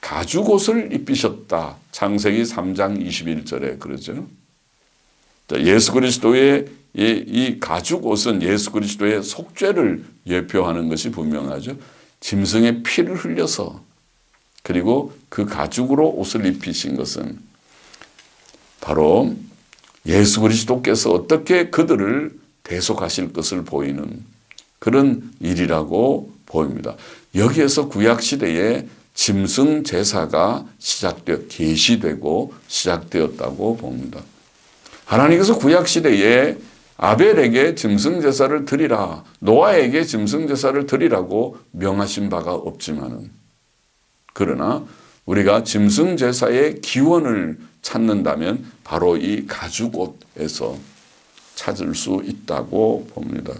가죽옷을 입히셨다. 창세기 3장 21절에 그러죠. 예수 그리스도의 이 가죽옷은 예수 그리스도의 속죄를 예표하는 것이 분명하죠. 짐승의 피를 흘려서 그리고 그 가죽으로 옷을 입히신 것은 바로 예수 그리스도께서 어떻게 그들을 대속하실 것을 보이는 그런 일이라고 보입니다. 여기에서 구약시대에 짐승 제사가 계시되고 시작되었다고 봅니다. 하나님께서 구약시대에 아벨에게 짐승 제사를 드리라, 노아에게 짐승 제사를 드리라고 명하신 바가 없지만은, 그러나 우리가 짐승 제사의 기원을 찾는다면 바로 이 가죽옷에서 찾을 수 있다고 봅니다.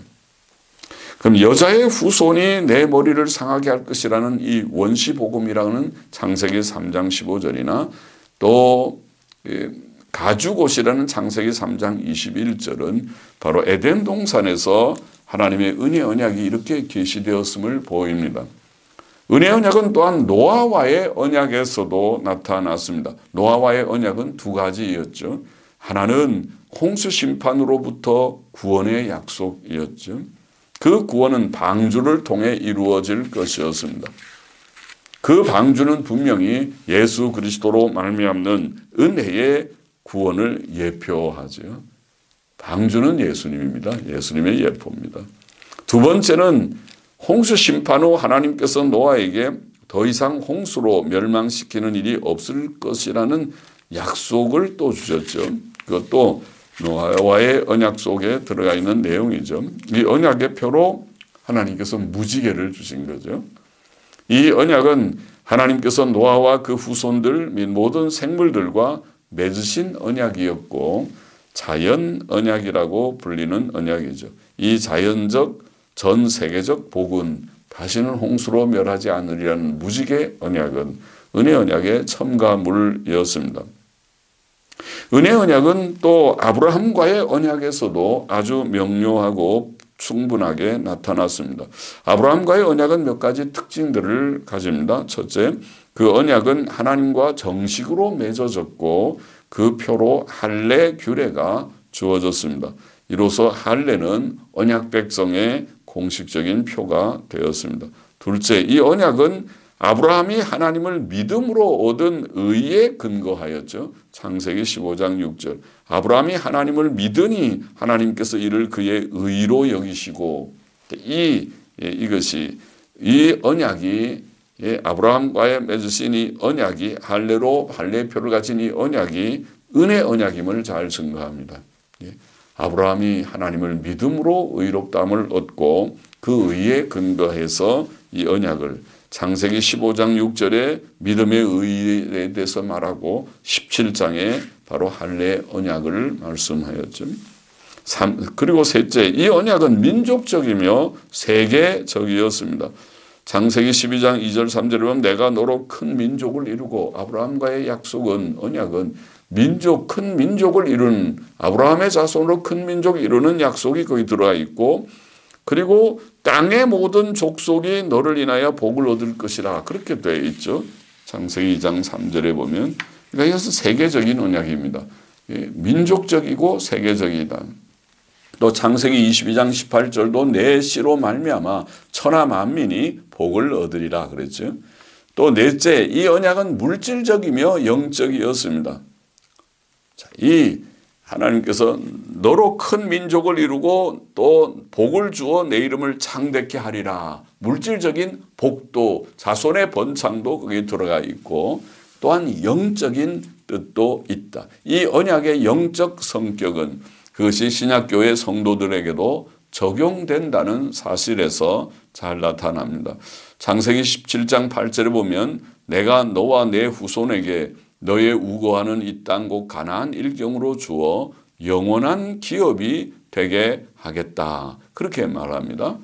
그럼 여자의 후손이 내 머리를 상하게 할 것이라는 이 원시복음이라는 창세기 3장 15절이나 또 가죽옷이라는 창세기 3장 21절은 바로 에덴 동산에서 하나님의 은혜 언약이 이렇게 계시되었음을 보입니다. 은혜 언약은 또한 노아와의 언약에서도 나타났습니다. 노아와의 언약은 두 가지였죠. 하나는 홍수 심판으로부터 구원의 약속이었죠. 그 구원은 방주를 통해 이루어질 것이었습니다. 그 방주는 분명히 예수 그리스도로 말미암는 은혜의 구원을 예표하죠. 방주는 예수님입니다. 예수님의 예표입니다. 두 번째는 홍수 심판 후 하나님께서 노아에게 더 이상 홍수로 멸망시키는 일이 없을 것이라는 약속을 또 주셨죠. 그것도 노아와의 언약 속에 들어가 있는 내용이죠. 이 언약의 표로 하나님께서 무지개를 주신 거죠. 이 언약은 하나님께서 노아와 그 후손들 및 모든 생물들과 맺으신 언약이었고 자연 언약이라고 불리는 언약이죠. 이 자연적 전 세계적 복은 다시는 홍수로 멸하지 않으리라는 무지개 언약은 은혜 언약의 첨가물이었습니다. 은혜 언약은 또 아브라함과의 언약에서도 아주 명료하고 충분하게 나타났습니다. 아브라함과의 언약은 몇 가지 특징들을 가집니다. 첫째, 그 언약은 하나님과 정식으로 맺어졌고 그 표로 할례 규례가 주어졌습니다. 이로써 할례는 언약 백성의 공식적인 표가 되었습니다. 둘째, 이 언약은 아브라함이 하나님을 믿음으로 얻은 의에 근거하였죠. 창세기 15장 6절. 아브라함이 하나님을 믿으니 하나님께서 이를 그의 의로 여기시고 이것이 이 언약이 아브라함과의 맺으신 이 언약이 할례의 표를 가진 이 언약이 은혜 언약임을 잘 증거합니다. 아브라함이 하나님을 믿음으로 의롭다함을 얻고 그 의에 근거해서 이 언약을 창세기 15장 6절에 믿음의 의에 대해서 말하고 17장에 바로 할례 언약을 말씀하였죠. 그리고 셋째, 이 언약은 민족적이며 세계적이었습니다. 창세기 12장 2절 3절에 보면 내가 너로 큰 민족을 이루고 아브라함과의 약속은 언약은 큰 민족을 이루는 아브라함의 자손으로 큰 민족을 이루는 약속이 거기 들어가 있고 그리고 땅의 모든 족속이 너를 인하여 복을 얻을 것이라 그렇게 되어 있죠. 창세기 2장 3절에 보면 그러니까 이것은 세계적인 언약입니다. 민족적이고 세계적이다. 또 창세기 22장 18절도 내 씨로 말미암아 천하 만민이 복을 얻으리라 그랬죠. 또 넷째, 이 언약은 물질적이며 영적이었습니다. 이 하나님께서 너로 큰 민족을 이루고 또 복을 주어 내 이름을 창대케 하리라. 물질적인 복도 자손의 번창도 거기에 들어가 있고 또한 영적인 뜻도 있다. 이 언약의 영적 성격은 그것이 신약교회 성도들에게도 적용된다는 사실에서 잘 나타납니다. 창세기 17장 8절에 보면 내가 너와 내 후손에게 너의 우거하는 이 땅 곧 가나안 일경으로 주어 영원한 기업이 되게 하겠다. 그렇게 말합니다.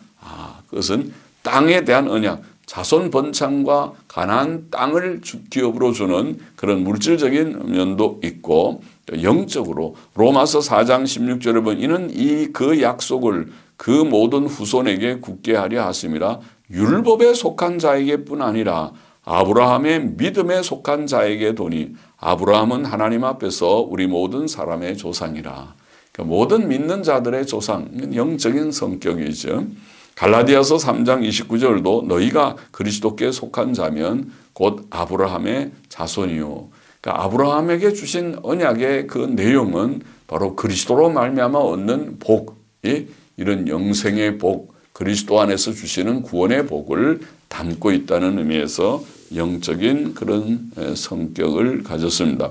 그것은 땅에 대한 언약, 자손 번창과 가나안 땅을 기업으로 주는 그런 물질적인 면도 있고 영적으로 로마서 4장 16절에 보면 이는 그 약속을 그 모든 후손에게 굳게 하려 하심이라 율법에 속한 자에게뿐 아니라 아브라함의 믿음에 속한 자에게 도니 아브라함은 하나님 앞에서 우리 모든 사람의 조상이라. 그러니까 모든 믿는 자들의 조상, 영적인 성격이죠. 갈라디아서 3장 29절도 너희가 그리스도께 속한 자면 곧 아브라함의 자손이요. 그러니까 아브라함에게 주신 언약의 그 내용은 바로 그리스도로 말미암아 얻는 복이 이런 영생의 복, 그리스도 안에서 주시는 구원의 복을 담고 있다는 의미에서 영적인 그런 성격을 가졌습니다.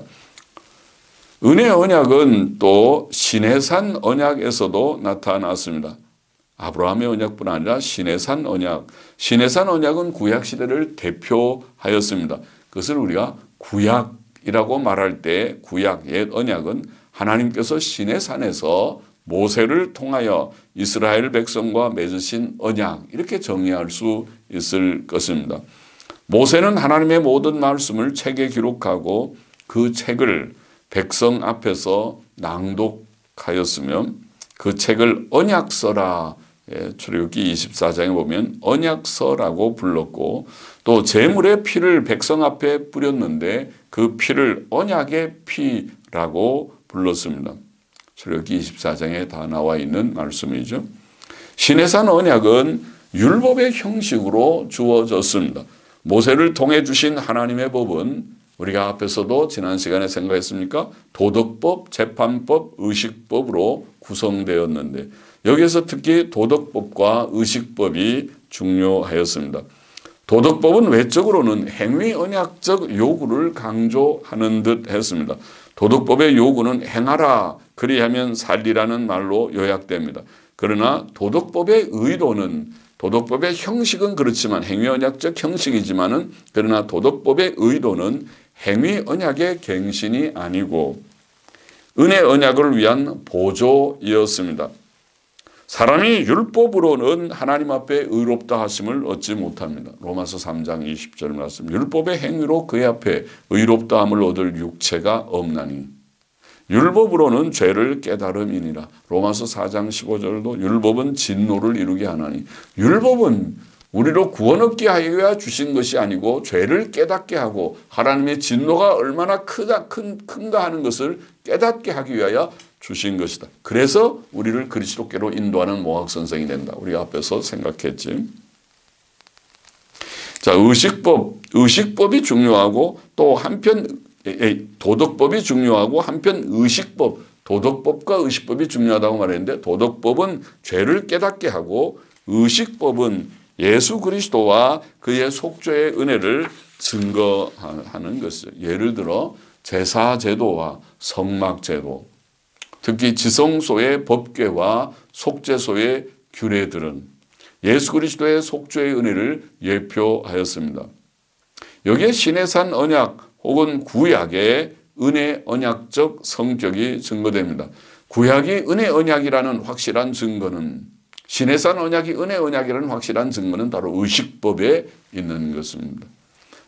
은혜 언약은 또 시내산 언약에서도 나타났습니다. 아브라함의 언약뿐 아니라 시내산 언약. 시내산 언약은 구약 시대를 대표하였습니다. 그것을 우리가 구약이라고 말할 때 구약 옛 언약은 하나님께서 시내산에서 모세를 통하여 이스라엘 백성과 맺으신 언약 이렇게 정의할 수 있을 것입니다. 모세는 하나님의 모든 말씀을 책에 기록하고 그 책을 백성 앞에서 낭독하였으며 그 책을 언약서라 출애굽기 24장에 보면 언약서라고 불렀고 또 제물의 피를 백성 앞에 뿌렸는데 그 피를 언약의 피라고 불렀습니다. 출애굽기 24장에 다 나와 있는 말씀이죠. 시내산 언약은 율법의 형식으로 주어졌습니다. 모세를 통해 주신 하나님의 법은 우리가 앞에서도 지난 시간에 생각했습니까? 도덕법, 재판법, 의식법으로 구성되었는데 여기에서 특히 도덕법과 의식법이 중요하였습니다. 도덕법은 외적으로는 행위 언약적 요구를 강조하는 듯 했습니다. 도덕법의 요구는 행하라 그리하면 살리라는 말로 요약됩니다. 그러나 도덕법의 의도는 도덕법의 형식은 그렇지만 행위 언약적 형식이지만은 그러나 도덕법의 의도는 행위 언약의 갱신이 아니고 은혜 언약을 위한 보조이었습니다. 사람이 율법으로는 하나님 앞에 의롭다 하심을 얻지 못합니다. 로마서 3장 20절 말씀. 율법의 행위로 그의 앞에 의롭다 함을 얻을 육체가 없나니. 율법으로는 죄를 깨달음이니라. 로마서 4장 15절도 율법은 진노를 이루게 하나니. 율법은 우리로 구원 얻게 하여 주신 것이 아니고 죄를 깨닫게 하고 하나님의 진노가 얼마나 큰가 하는 것을 깨닫게 하기 위하여 주신 것이다. 그래서 우리를 그리스도께로 인도하는 모학선생이 된다. 우리가 앞에서 생각했지. 자, 의식법이 중요하고 또 한편 도덕법이 중요하고 한편 의식법, 도덕법과 의식법이 중요하다고 말했는데 도덕법은 죄를 깨닫게 하고 의식법은 예수 그리스도와 그의 속죄의 은혜를 증거하는 것이죠. 예를 들어 제사제도와 성막제도, 특히 지성소의 법궤와 속죄소의 규례들은 예수 그리스도의 속죄의 은혜를 예표하였습니다. 여기에 시내산 언약 혹은 구약의 은혜 언약적 성격이 증거됩니다. 구약이 은혜 언약이라는 확실한 증거는 시내산 언약이 은혜 언약이라는 확실한 증거는 바로 의식법에 있는 것입니다.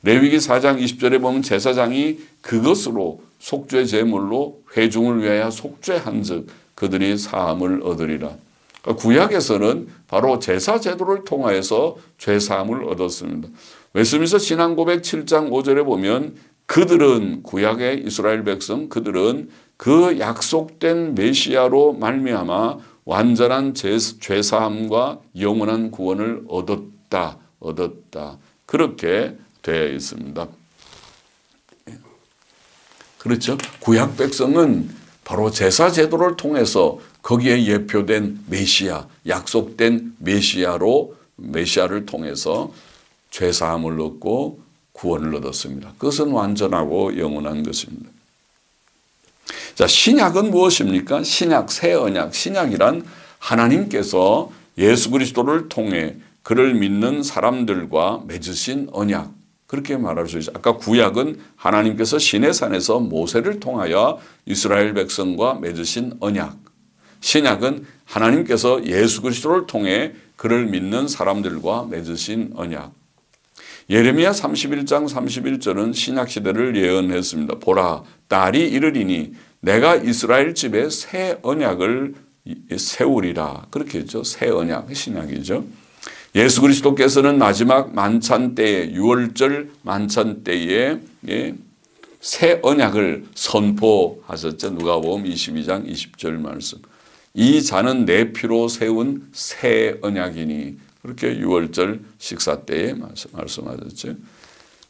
레위기 4장 20절에 보면 제사장이 그것으로 속죄 제물로 회중을 위하여 속죄한즉 그들이 사함을 얻으리라. 그러니까 구약에서는 바로 제사 제도를 통하여서 죄 사함을 얻었습니다. 웨스민스터 신앙 고백 7장 5절에 보면 그들은 구약의 이스라엘 백성 그들은 그 약속된 메시아로 말미암아 완전한 죄 사함과 영원한 구원을 얻었다. 그렇게 되어 있습니다. 그렇죠? 구약 백성은 바로 제사 제도를 통해서 거기에 예표된 메시아, 약속된 메시아를 통해서 죄 사함을 얻고 구원을 얻었습니다. 그것은 완전하고 영원한 것입니다. 자, 신약은 무엇입니까? 신약, 새 언약. 신약이란 하나님께서 예수 그리스도를 통해 그를 믿는 사람들과 맺으신 언약. 그렇게 말할 수 있어요. 아까 구약은 하나님께서 시내산에서 모세를 통하여 이스라엘 백성과 맺으신 언약. 신약은 하나님께서 예수 그리스도를 통해 그를 믿는 사람들과 맺으신 언약. 예레미야 31장 31절은 신약시대를 예언했습니다. 보라, 딸이 이르리니 내가 이스라엘 집에 새 언약을 세우리라. 그렇게 했죠. 새 언약, 신약이죠. 예수 그리스도께서는 마지막 만찬 때에, 유월절 만찬 때에 새 언약을 선포하셨죠. 누가복음 22장 20절 말씀. 이 잔은 내 피로 세운 새 언약이니. 그렇게 유월절 식사 때에 말씀하셨죠.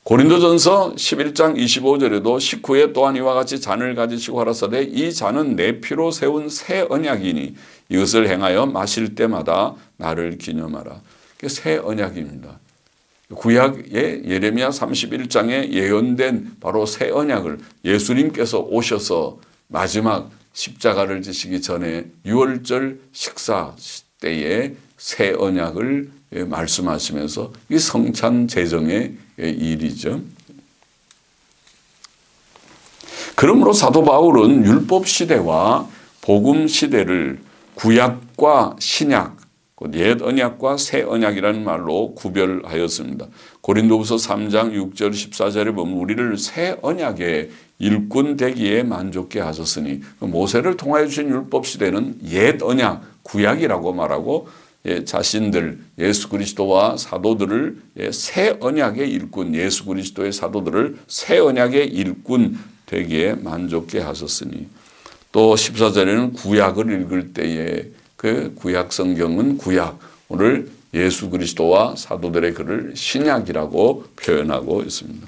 고린도전서 11장 25절에도 식후에 또한 이와 같이 잔을 가지시고 가라사대 이 잔은 내 피로 세운 새 언약이니 이것을 행하여 마실 때마다 나를 기념하라. 새 언약입니다. 구약의 예레미야 31장에 예언된 바로 새 언약을 예수님께서 오셔서 마지막 십자가를 지시기 전에 유월절 식사 때에 새 언약을 말씀하시면서 이 성찬 제정의 일이죠. 그러므로 사도 바울은 율법 시대와 복음 시대를 구약과 신약, 옛 언약과 새 언약이라는 말로 구별하였습니다. 고린도후서 3장 6절 14절에 보면 우리를 새 언약의 일꾼 되기에 만족케 하셨으니 모세를 통하여 주신 율법 시대는 옛 언약, 구약이라고 말하고 자신들 예수 그리스도와 사도들을 새 언약의 일꾼, 예수 그리스도의 사도들을 새 언약의 일꾼 되기에 만족케 하셨으니 또 14절에는 구약을 읽을 때에 그 구약 성경은 구약, 오늘 예수 그리스도와 사도들의 글을 신약이라고 표현하고 있습니다.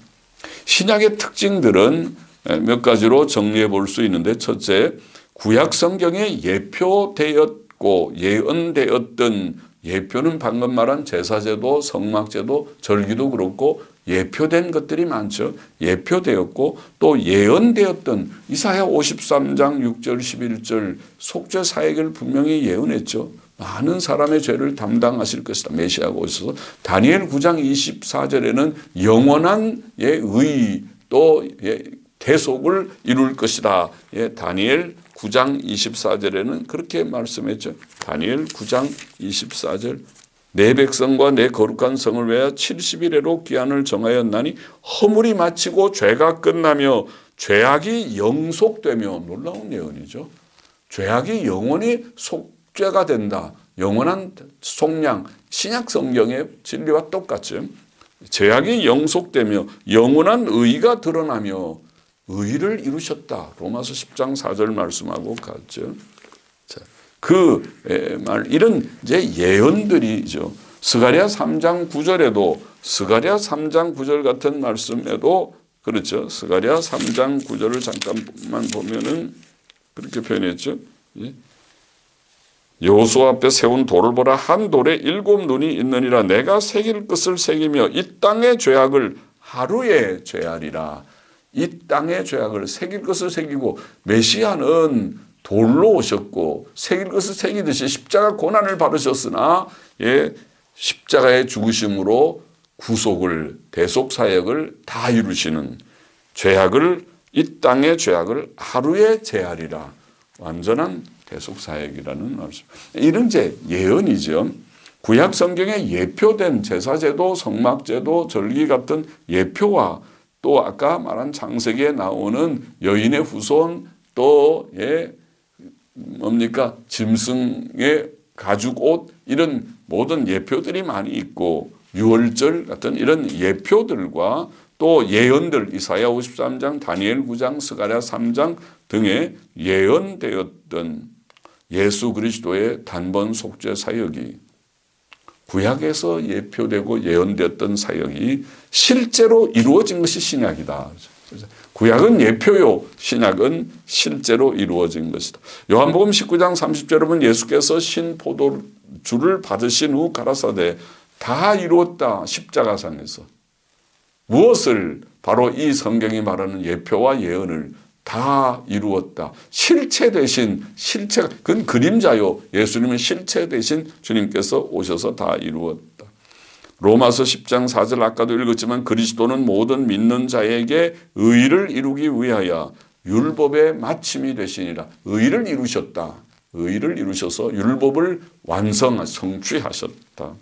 신약의 특징들은 몇 가지로 정리해 볼 수 있는데 첫째, 구약 성경에 예표되었고 예언되었던 예표는 방금 말한 제사제도, 성막제도, 절기도 그렇고 예표된 것들이 많죠. 예표되었고 또 예언되었던 이사야 53장 6절 11절 속죄 사역을 분명히 예언했죠. 많은 사람의 죄를 담당하실 것이다. 메시아가 오셔서 다니엘 9장 24절에는 영원한 의 또 대속을 이룰 것이다. 다니엘 9장 24절에는 그렇게 말씀했죠. 다니엘 9장 24절 내 백성과 내 거룩한 성을 위하여 70일에로 기한을 정하였나니 허물이 마치고 죄가 끝나며 죄악이 영속되며 놀라운 예언이죠. 죄악이 영원히 속죄가 된다. 영원한 속량, 신약 성경의 진리와 똑같죠. 죄악이 영속되며 영원한 의가 드러나며 의를 이루셨다. 로마서 10장 4절 말씀하고 같죠. 이런 이제 예언들이죠. 스가랴 3장 9절에도 스가랴 3장 9절 같은 말씀에도 그렇죠. 스가랴 3장 9절을 잠깐만 보면은 그렇게 표현했죠. 여호수아 앞에 세운 돌을 보라 한 돌에 7 눈이 있느니라 내가 새길 것을 새기며 이 땅의 죄악을 하루에 죄하리라. 이 땅의 죄악을 새길 것을 새기고 메시아는 돌로 오셨고 새길 것을 새기듯이 십자가 고난을 받으셨으나 십자가의 죽으심으로 구속을 대속 사역을 다 이루시는 죄악을 이 땅의 죄악을 하루에 제하리라. 완전한 대속 사역이라는 말씀. 이런 예언이죠. 구약 성경에 예표된 제사제도, 성막제도, 절기 같은 예표와 또 아까 말한 창세기에 나오는 여인의 후손 또 뭡니까? 짐승의 가죽 옷 이런 모든 예표들이 많이 있고 유월절 같은 이런 예표들과 또 예언들 이사야 53장, 다니엘 9장, 스가랴 3장 등의 예언되었던 예수 그리스도의 단번 속죄 사역이 구약에서 예표되고 예언되었던 사역이 실제로 이루어진 것이 신약이다. 구약은 예표요, 신약은 실제로 이루어진 것이다. 요한복음 19장 30절에 보면 예수께서 신포도주를 받으신 후 가라사대 다 이루었다. 십자가상에서. 무엇을? 바로 이 성경이 말하는 예표와 예언을 다 이루었다. 실체 대신 실체가 그건 그림자요. 예수님은 실체 대신 주님께서 오셔서 다 이루었다. 로마서 10장 4절 아까도 읽었지만 그리스도는 모든 믿는 자에게 의를 이루기 위하여 율법의 마침이 되시니라. 의를 이루셨다. 의를 이루셔서 율법을 성취하셨다.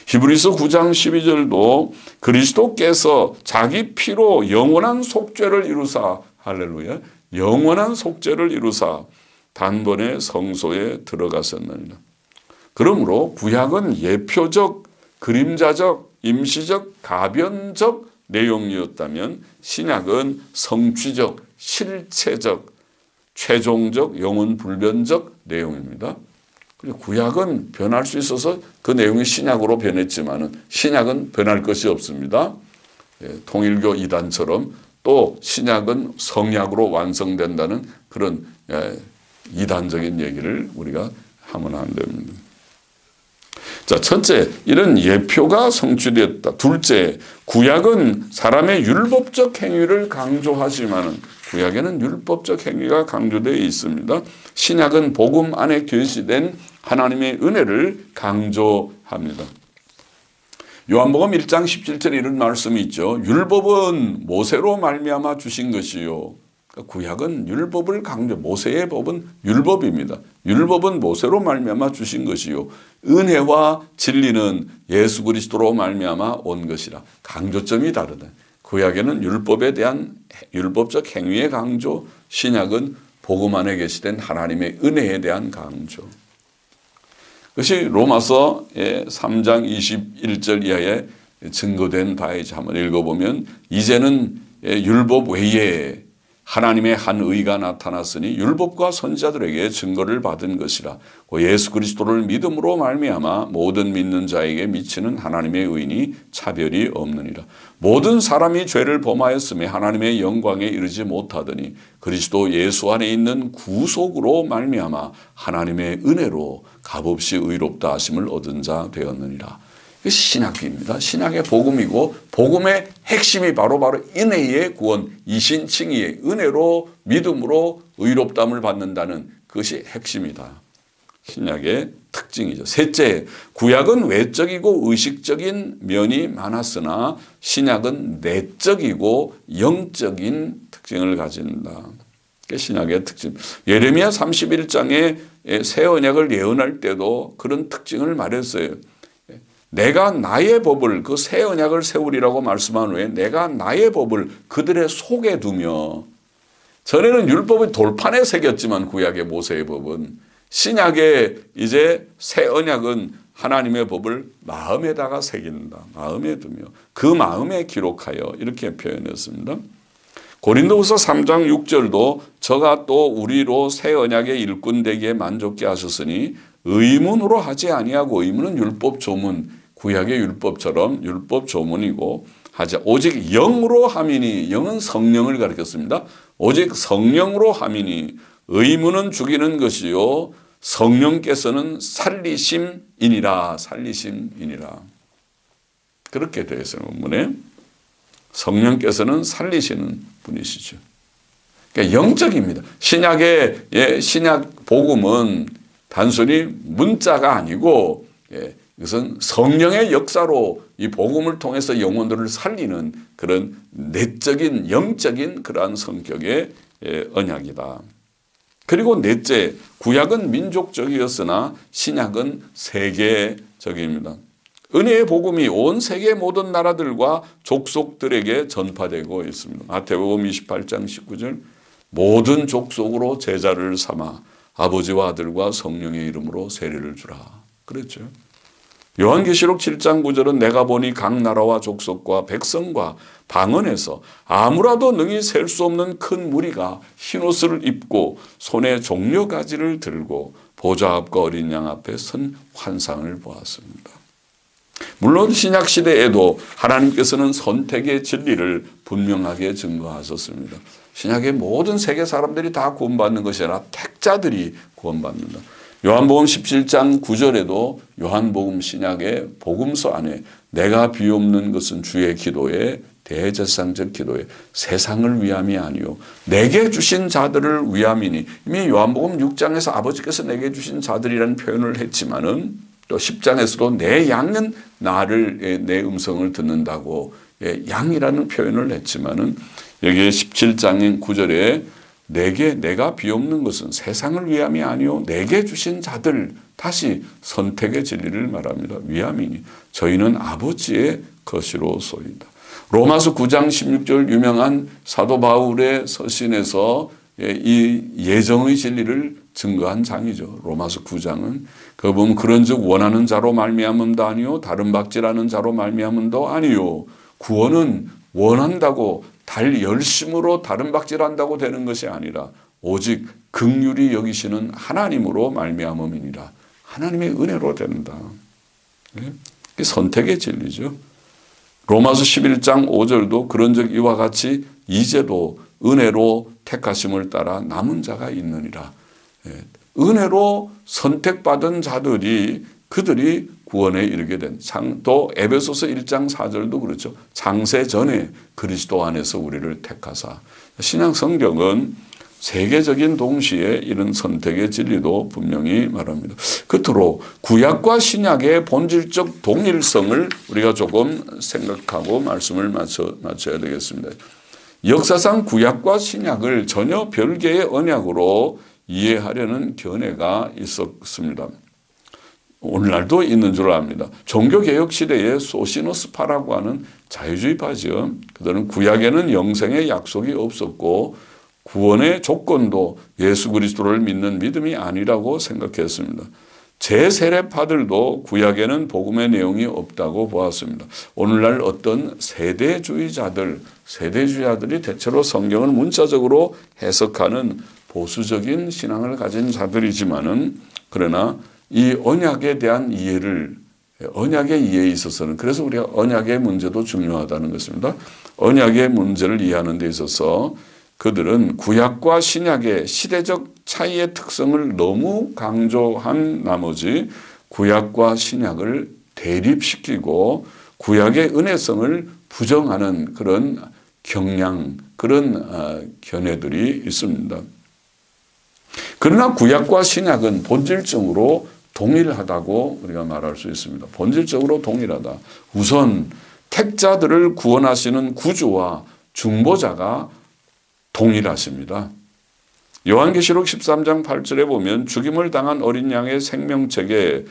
히브리서 9장 12절도 그리스도께서 자기 피로 영원한 속죄를 이루사 할렐루야 영원한 속죄를 이루사 단번에 성소에 들어가셨느니라. 그러므로 구약은 예표적, 그림자적, 임시적, 가변적 내용이었다면 신약은 성취적, 실체적, 최종적, 영원 불변적 내용입니다. 그리고 구약은 변할 수 있어서 그 내용이 신약으로 변했지만은 신약은 변할 것이 없습니다. 통일교 이단처럼 또 신약은 성약으로 완성된다는 그런 이단적인 얘기를 우리가 하면 안 됩니다. 자, 첫째, 이런 예표가 성취되었다. 둘째, 구약은 사람의 율법적 행위를 강조하지만은 구약에는 율법적 행위가 강조되어 있습니다. 신약은 복음 안에 계시된 하나님의 은혜를 강조합니다. 요한복음 1장 17절에 이런 말씀이 있죠. 율법은 모세로 말미암아 주신 것이요. 구약은 율법을 강조, 모세의 법은 율법입니다. 율법은 모세로 말미암아 주신 것이요. 은혜와 진리는 예수 그리스도로 말미암아 온 것이라. 강조점이 다르다. 구약에는 율법에 대한 율법적 행위의 강조, 신약은 복음 안에 계시된 하나님의 은혜에 대한 강조. 그것이 로마서 3장 21절 이하에 증거된 바이죠. 한번 읽어보면 이제는 율법 외에 하나님의 한 의가 나타났으니 율법과 선지자들에게 증거를 받은 것이라. 예수 그리스도를 믿음으로 말미암아 모든 믿는 자에게 미치는 하나님의 의인이 차별이 없느니라. 모든 사람이 죄를 범하였음에 하나님의 영광에 이르지 못하더니 그리스도 예수 안에 있는 구속으로 말미암아 하나님의 은혜로 값없이 의롭다 하심을 얻은 자 되었느니라. 신약입니다. 신약의 복음이고 복음의 핵심이 바로 은혜의 구원, 이신칭의의 은혜로 믿음으로 의롭담을 받는다는 그것이 핵심이다. 신약의 특징이죠. 셋째, 구약은 외적이고 의식적인 면이 많았으나 신약은 내적이고 영적인 특징을 가진다. 신약의 특징. 예레미야 31장에 새 언약을 예언할 때도 그런 특징을 말했어요. 내가 나의 법을 그 새 언약을 세우리라고 말씀한 후에 내가 나의 법을 그들의 속에 두며, 전에는 율법의 돌판에 새겼지만 구약의 모세의 법은, 신약의 이제 새 언약은 하나님의 법을 마음에다가 새긴다. 마음에 두며 그 마음에 기록하여 이렇게 표현했습니다. 고린도후서 3장 6절도 저가 또 우리로 새 언약의 일꾼 되기에 만족케 하셨으니 의문으로 하지 아니하고, 의문은 율법 조문, 구약의 율법처럼 율법 조문이고 하자 오직 영으로 함이니, 영은 성령을 가리켰습니다. 오직 성령으로 함이니 의문은 죽이는 것이요 성령께서는 살리심이니라. 살리심이니라. 그렇게 되어 있어요. 본문에 성령께서는 살리시는 분이시죠. 그러니까 영적입니다. 신약 복음은 단순히 문자가 아니고 이것은 성령의 역사로 이 복음을 통해서 영혼들을 살리는 그런 내적인 영적인 그러한 성격의 언약이다. 그리고 넷째, 구약은 민족적이었으나 신약은 세계적입니다. 은혜의 복음이 온 세계 모든 나라들과 족속들에게 전파되고 있습니다. 마태복음 28장 19절, 모든 족속으로 제자를 삼아 아버지와 아들과 성령의 이름으로 세례를 주라. 그랬죠. 요한계시록 7장 9절은 내가 보니 각 나라와 족속과 백성과 방언에서 아무라도 능히 셀 수 없는 큰 무리가 흰옷을 입고 손에 종려가지를 들고 보좌 앞과 어린 양 앞에 선 환상을 보았습니다. 물론 신약 시대에도 하나님께서는 선택의 진리를 분명하게 증거하셨습니다. 신약의 모든 세계 사람들이 다 구원받는 것이 아니라 택자들이 구원받는다. 요한복음 17장 9절에도 요한복음 신약의 복음서 안에 내가 비옵는 것은 주의 기도에 대제사장적 기도에 세상을 위함이 아니요 내게 주신 자들을 위함이니, 이미 요한복음 6장에서 아버지께서 내게 주신 자들이라는 표현을 했지만은 또 10장에서도 내 양은 나를 내 음성을 듣는다고 양이라는 표현을 했지만은 여기에 17장인 9절에 내가 비옵는 것은 세상을 위함이 아니요 내게 주신 자들, 다시 선택의 진리를 말합니다. 위함이니 저희는 아버지의 것이로소이다. 로마서 9장 16절 유명한 사도 바울의 서신에서 이 예정의 진리를 증거한 장이죠. 로마서 9장은 그 보면 그런즉 원하는 자로 말미암음도 아니요 다른 박질하는 자로 말미암음도 아니요 구원은 원한다고 달 열심으로 다른 박질한다고 되는 것이 아니라 오직 긍휼히 여기시는 하나님으로 말미암음이니라. 하나님의 은혜로 된다. 선택의 진리죠. 로마서 11장 5절도 그런즉 이와 같이 이제도 은혜로 택하심을 따라 남은 자가 있느니라. 은혜로 선택받은 자들이 그들이 구원에 이르게 된, 또 에베소서 1장 4절도 그렇죠. 창세 전에 그리스도 안에서 우리를 택하사. 신약 성경은 세계적인 동시에 이런 선택의 진리도 분명히 말합니다. 끝으로 구약과 신약의 본질적 동일성을 우리가 조금 생각하고 말씀을 마쳐야 되겠습니다. 역사상 구약과 신약을 전혀 별개의 언약으로 이해하려는 견해가 있었습니다. 오늘날도 있는 줄 압니다. 종교개혁 시대에 소시노스파라고 하는 자유주의파죠. 그들은 구약에는 영생의 약속이 없었고 구원의 조건도 예수 그리스도를 믿는 믿음이 아니라고 생각했습니다. 제세례파들도 구약에는 복음의 내용이 없다고 보았습니다. 오늘날 어떤 세대주의자들이 대체로 성경을 문자적으로 해석하는 보수적인 신앙을 가진 자들이지만은 그러나 이 언약에 대한 언약의 이해에 있어서는, 그래서 우리가 언약의 문제도 중요하다는 것입니다. 언약의 문제를 이해하는 데 있어서 그들은 구약과 신약의 시대적 차이의 특성을 너무 강조한 나머지 구약과 신약을 대립시키고 구약의 은혜성을 부정하는 그런 그런 견해들이 있습니다. 그러나 구약과 신약은 본질적으로 동일하다고 우리가 말할 수 있습니다. 본질적으로 동일하다. 우선 택자들을 구원하시는 구주와 중보자가 동일하십니다. 요한계시록 13장 8절에 보면 죽임을 당한 어린 양의 생명책에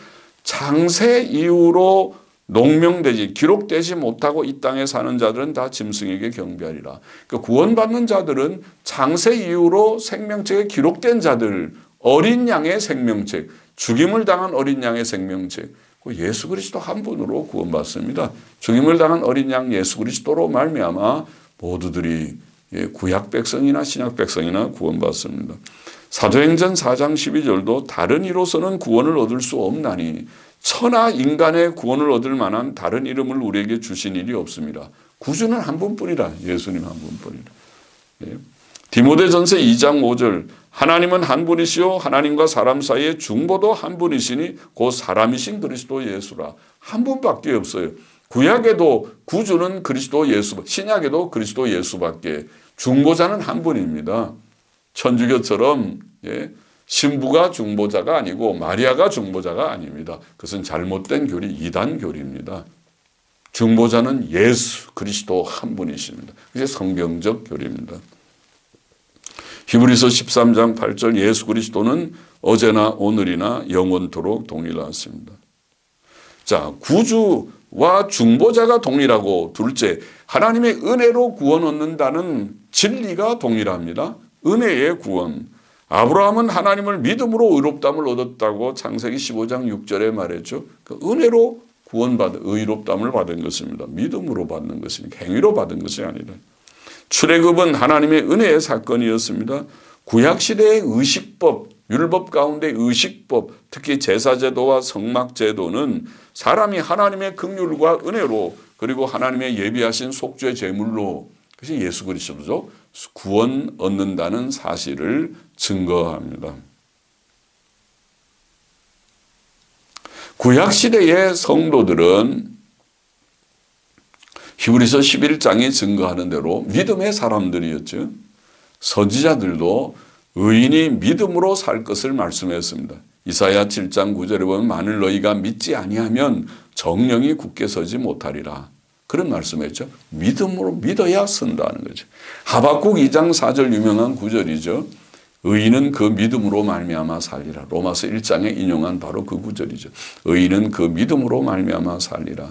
창세 이후로 농명되지 기록되지 못하고 이 땅에 사는 자들은 다 짐승에게 경배하리라. 그러니까 구원받는 자들은 창세 이후로 생명책에 기록된 자들, 어린 양의 생명책, 죽임을 당한 어린 양의 생명책, 예수 그리스도 한 분으로 구원받습니다. 죽임을 당한 어린 양 예수 그리스도로 말미암아 모두들이 구약 백성이나 신약 백성이나 구원받습니다. 사도행전 4장 12절도 다른 이로서는 구원을 얻을 수 없나니 천하 인간의 구원을 얻을 만한 다른 이름을 우리에게 주신 일이 없습니다. 구주는 한 분뿐이라. 예수님 한 분뿐이라. 디모데전서 2장 5절 하나님은 한 분이시요 하나님과 사람 사이에 중보도 한 분이시니 곧 사람이신 그리스도 예수라. 한 분밖에 없어요. 구약에도 구주는 그리스도 예수, 신약에도 그리스도 예수밖에, 중보자는 한 분입니다. 천주교처럼 신부가 중보자가 아니고 마리아가 중보자가 아닙니다. 그것은 잘못된 교리, 이단 교리입니다. 중보자는 예수 그리스도 한 분이십니다. 그게 성경적 교리입니다. 히브리서 13장 8절 예수 그리스도는 어제나 오늘이나 영원토록 동일하십니다. 자, 구주와 중보자가 동일하고, 둘째, 하나님의 은혜로 구원 얻는다는 진리가 동일합니다. 은혜의 구원. 아브라함은 하나님을 믿음으로 의롭다함을 얻었다고 창세기 15장 6절에 말했죠. 그 은혜로 구원받은, 의롭다함을 받은 것입니다. 믿음으로 받는 것이니까, 행위로 받은 것이 아니라. 출애굽은 하나님의 은혜의 사건이었습니다. 구약시대의 의식법, 율법 가운데 의식법, 특히 제사제도와 성막제도는 사람이 하나님의 긍휼과 은혜로, 그리고 하나님의 예비하신 속죄 제물로, 그것이 예수 그리스도죠, 구원 얻는다는 사실을 증거합니다. 구약시대의 성도들은 히브리서 11장이 증거하는 대로 믿음의 사람들이었죠. 선지자들도 의인이 믿음으로 살 것을 말씀했습니다. 이사야 7장 9절에 보면 만일 너희가 믿지 아니하면 정령이 굳게 서지 못하리라. 그런 말씀했죠. 믿음으로 믿어야 선다는 거죠. 하박국 2장 4절 유명한 구절이죠. 의인은 그 믿음으로 말미암아 살리라. 로마서 1장에 인용한 바로 그 구절이죠. 의인은 그 믿음으로 말미암아 살리라.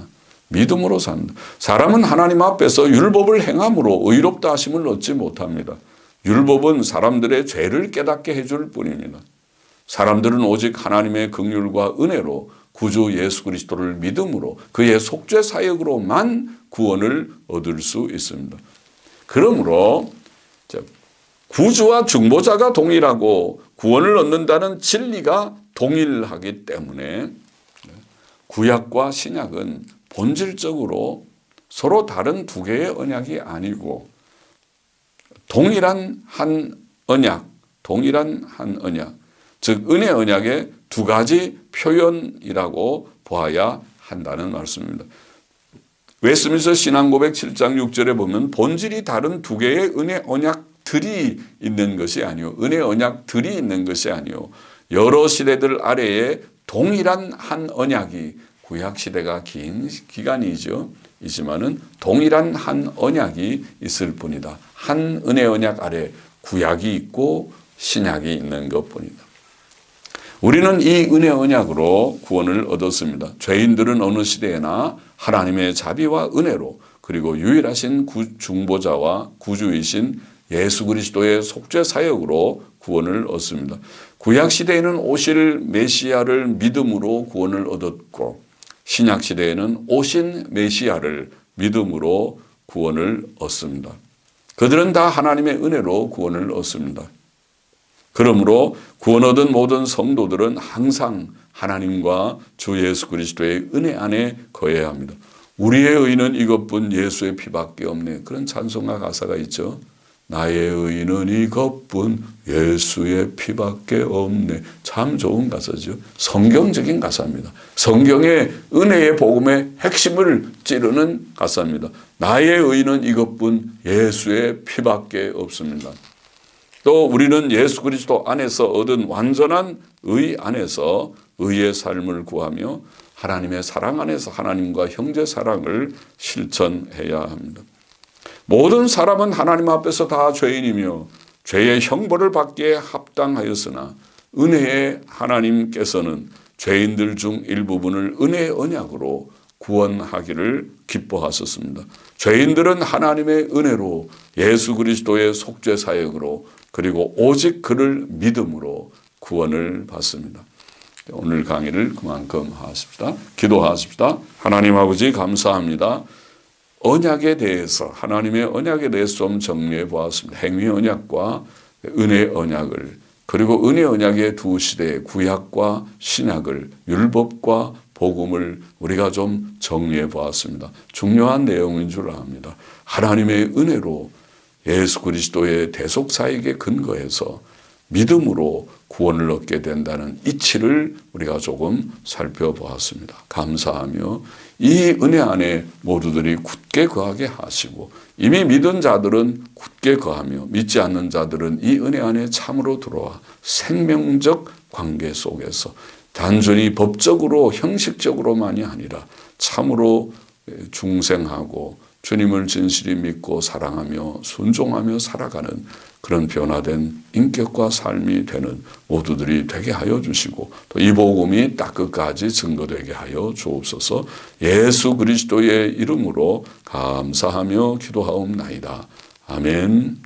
믿음으로 산다. 사람은 하나님 앞에서 율법을 행함으로 의롭다 하심을 얻지 못합니다. 율법은 사람들의 죄를 깨닫게 해줄 뿐입니다. 사람들은 오직 하나님의 긍휼과 은혜로 구주 예수 그리스도를 믿음으로 그의 속죄 사역으로만 구원을 얻을 수 있습니다. 그러므로 구주와 중보자가 동일하고 구원을 얻는다는 진리가 동일하기 때문에 구약과 신약은 본질적으로 서로 다른 두 개의 언약이 아니고 동일한 한 언약, 즉 은혜 언약의 두 가지 표현이라고 보아야 한다는 말씀입니다. 웨스민스터 신앙고백 7장 6절에 보면 본질이 다른 두 개의 은혜 언약들이 있는 것이 아니요, 은혜 언약들이 있는 것이 아니요, 여러 시대들 아래에 동일한 한 언약이, 구약 시대가 긴 기간이죠. 이지만은 동일한 한 언약이 있을 뿐이다. 한 은혜 언약 아래 구약이 있고 신약이 있는 것뿐이다. 우리는 이 은혜 언약으로 구원을 얻었습니다. 죄인들은 어느 시대에나 하나님의 자비와 은혜로, 그리고 유일하신 중보자와 구주이신 예수 그리스도의 속죄 사역으로 구원을 얻습니다. 구약 시대에는 오실 메시아를 믿음으로 구원을 얻었고, 신약 시대에는 오신 메시아를 믿음으로 구원을 얻습니다. 그들은 다 하나님의 은혜로 구원을 얻습니다. 그러므로 구원 얻은 모든 성도들은 항상 하나님과 주 예수 그리스도의 은혜 안에 거해야 합니다. 우리의 의는 이것뿐 예수의 피밖에 없네. 그런 찬송가 가사가 있죠. 나의 의는 이것뿐 예수의 피밖에 없네. 참 좋은 가사죠. 성경적인 가사입니다. 성경의 은혜의 복음의 핵심을 찌르는 가사입니다. 나의 의는 이것뿐 예수의 피밖에 없습니다. 또 우리는 예수 그리스도 안에서 얻은 완전한 의 안에서 의의 삶을 구하며 하나님의 사랑 안에서 하나님과 형제 사랑을 실천해야 합니다. 모든 사람은 하나님 앞에서 다 죄인이며 죄의 형벌을 받기에 합당하였으나 은혜의 하나님께서는 죄인들 중 일부분을 은혜의 언약으로 구원하기를 기뻐하셨습니다. 죄인들은 하나님의 은혜로 예수 그리스도의 속죄 사역으로, 그리고 오직 그를 믿음으로 구원을 받습니다. 오늘 강의를 그만큼 하십시다. 기도하십시다. 하나님 아버지 감사합니다. 언약에 대해서, 하나님의 언약에 대해서 좀 정리해 보았습니다. 행위 언약과 은혜 언약을, 그리고 은혜 언약의 두 시대, 구약과 신약을, 율법과 복음을 우리가 좀 정리해 보았습니다. 중요한 내용인 줄 압니다. 하나님의 은혜로 예수 그리스도의 대속사역에 근거해서 믿음으로 구원을 얻게 된다는 이치를 우리가 조금 살펴보았습니다. 감사하며 이 은혜 안에 모두들이 굳게 거하게 하시고, 이미 믿은 자들은 굳게 거하며 믿지 않는 자들은 이 은혜 안에 참으로 들어와 생명적 관계 속에서 단순히 법적으로 형식적으로만이 아니라 참으로 중생하고 주님을 진실히 믿고 사랑하며 순종하며 살아가는 그런 변화된 인격과 삶이 되는 모두들이 되게 하여 주시고, 또 이 복음이 딱 끝까지 증거되게 하여 주옵소서. 예수 그리스도의 이름으로 감사하며 기도하옵나이다. 아멘.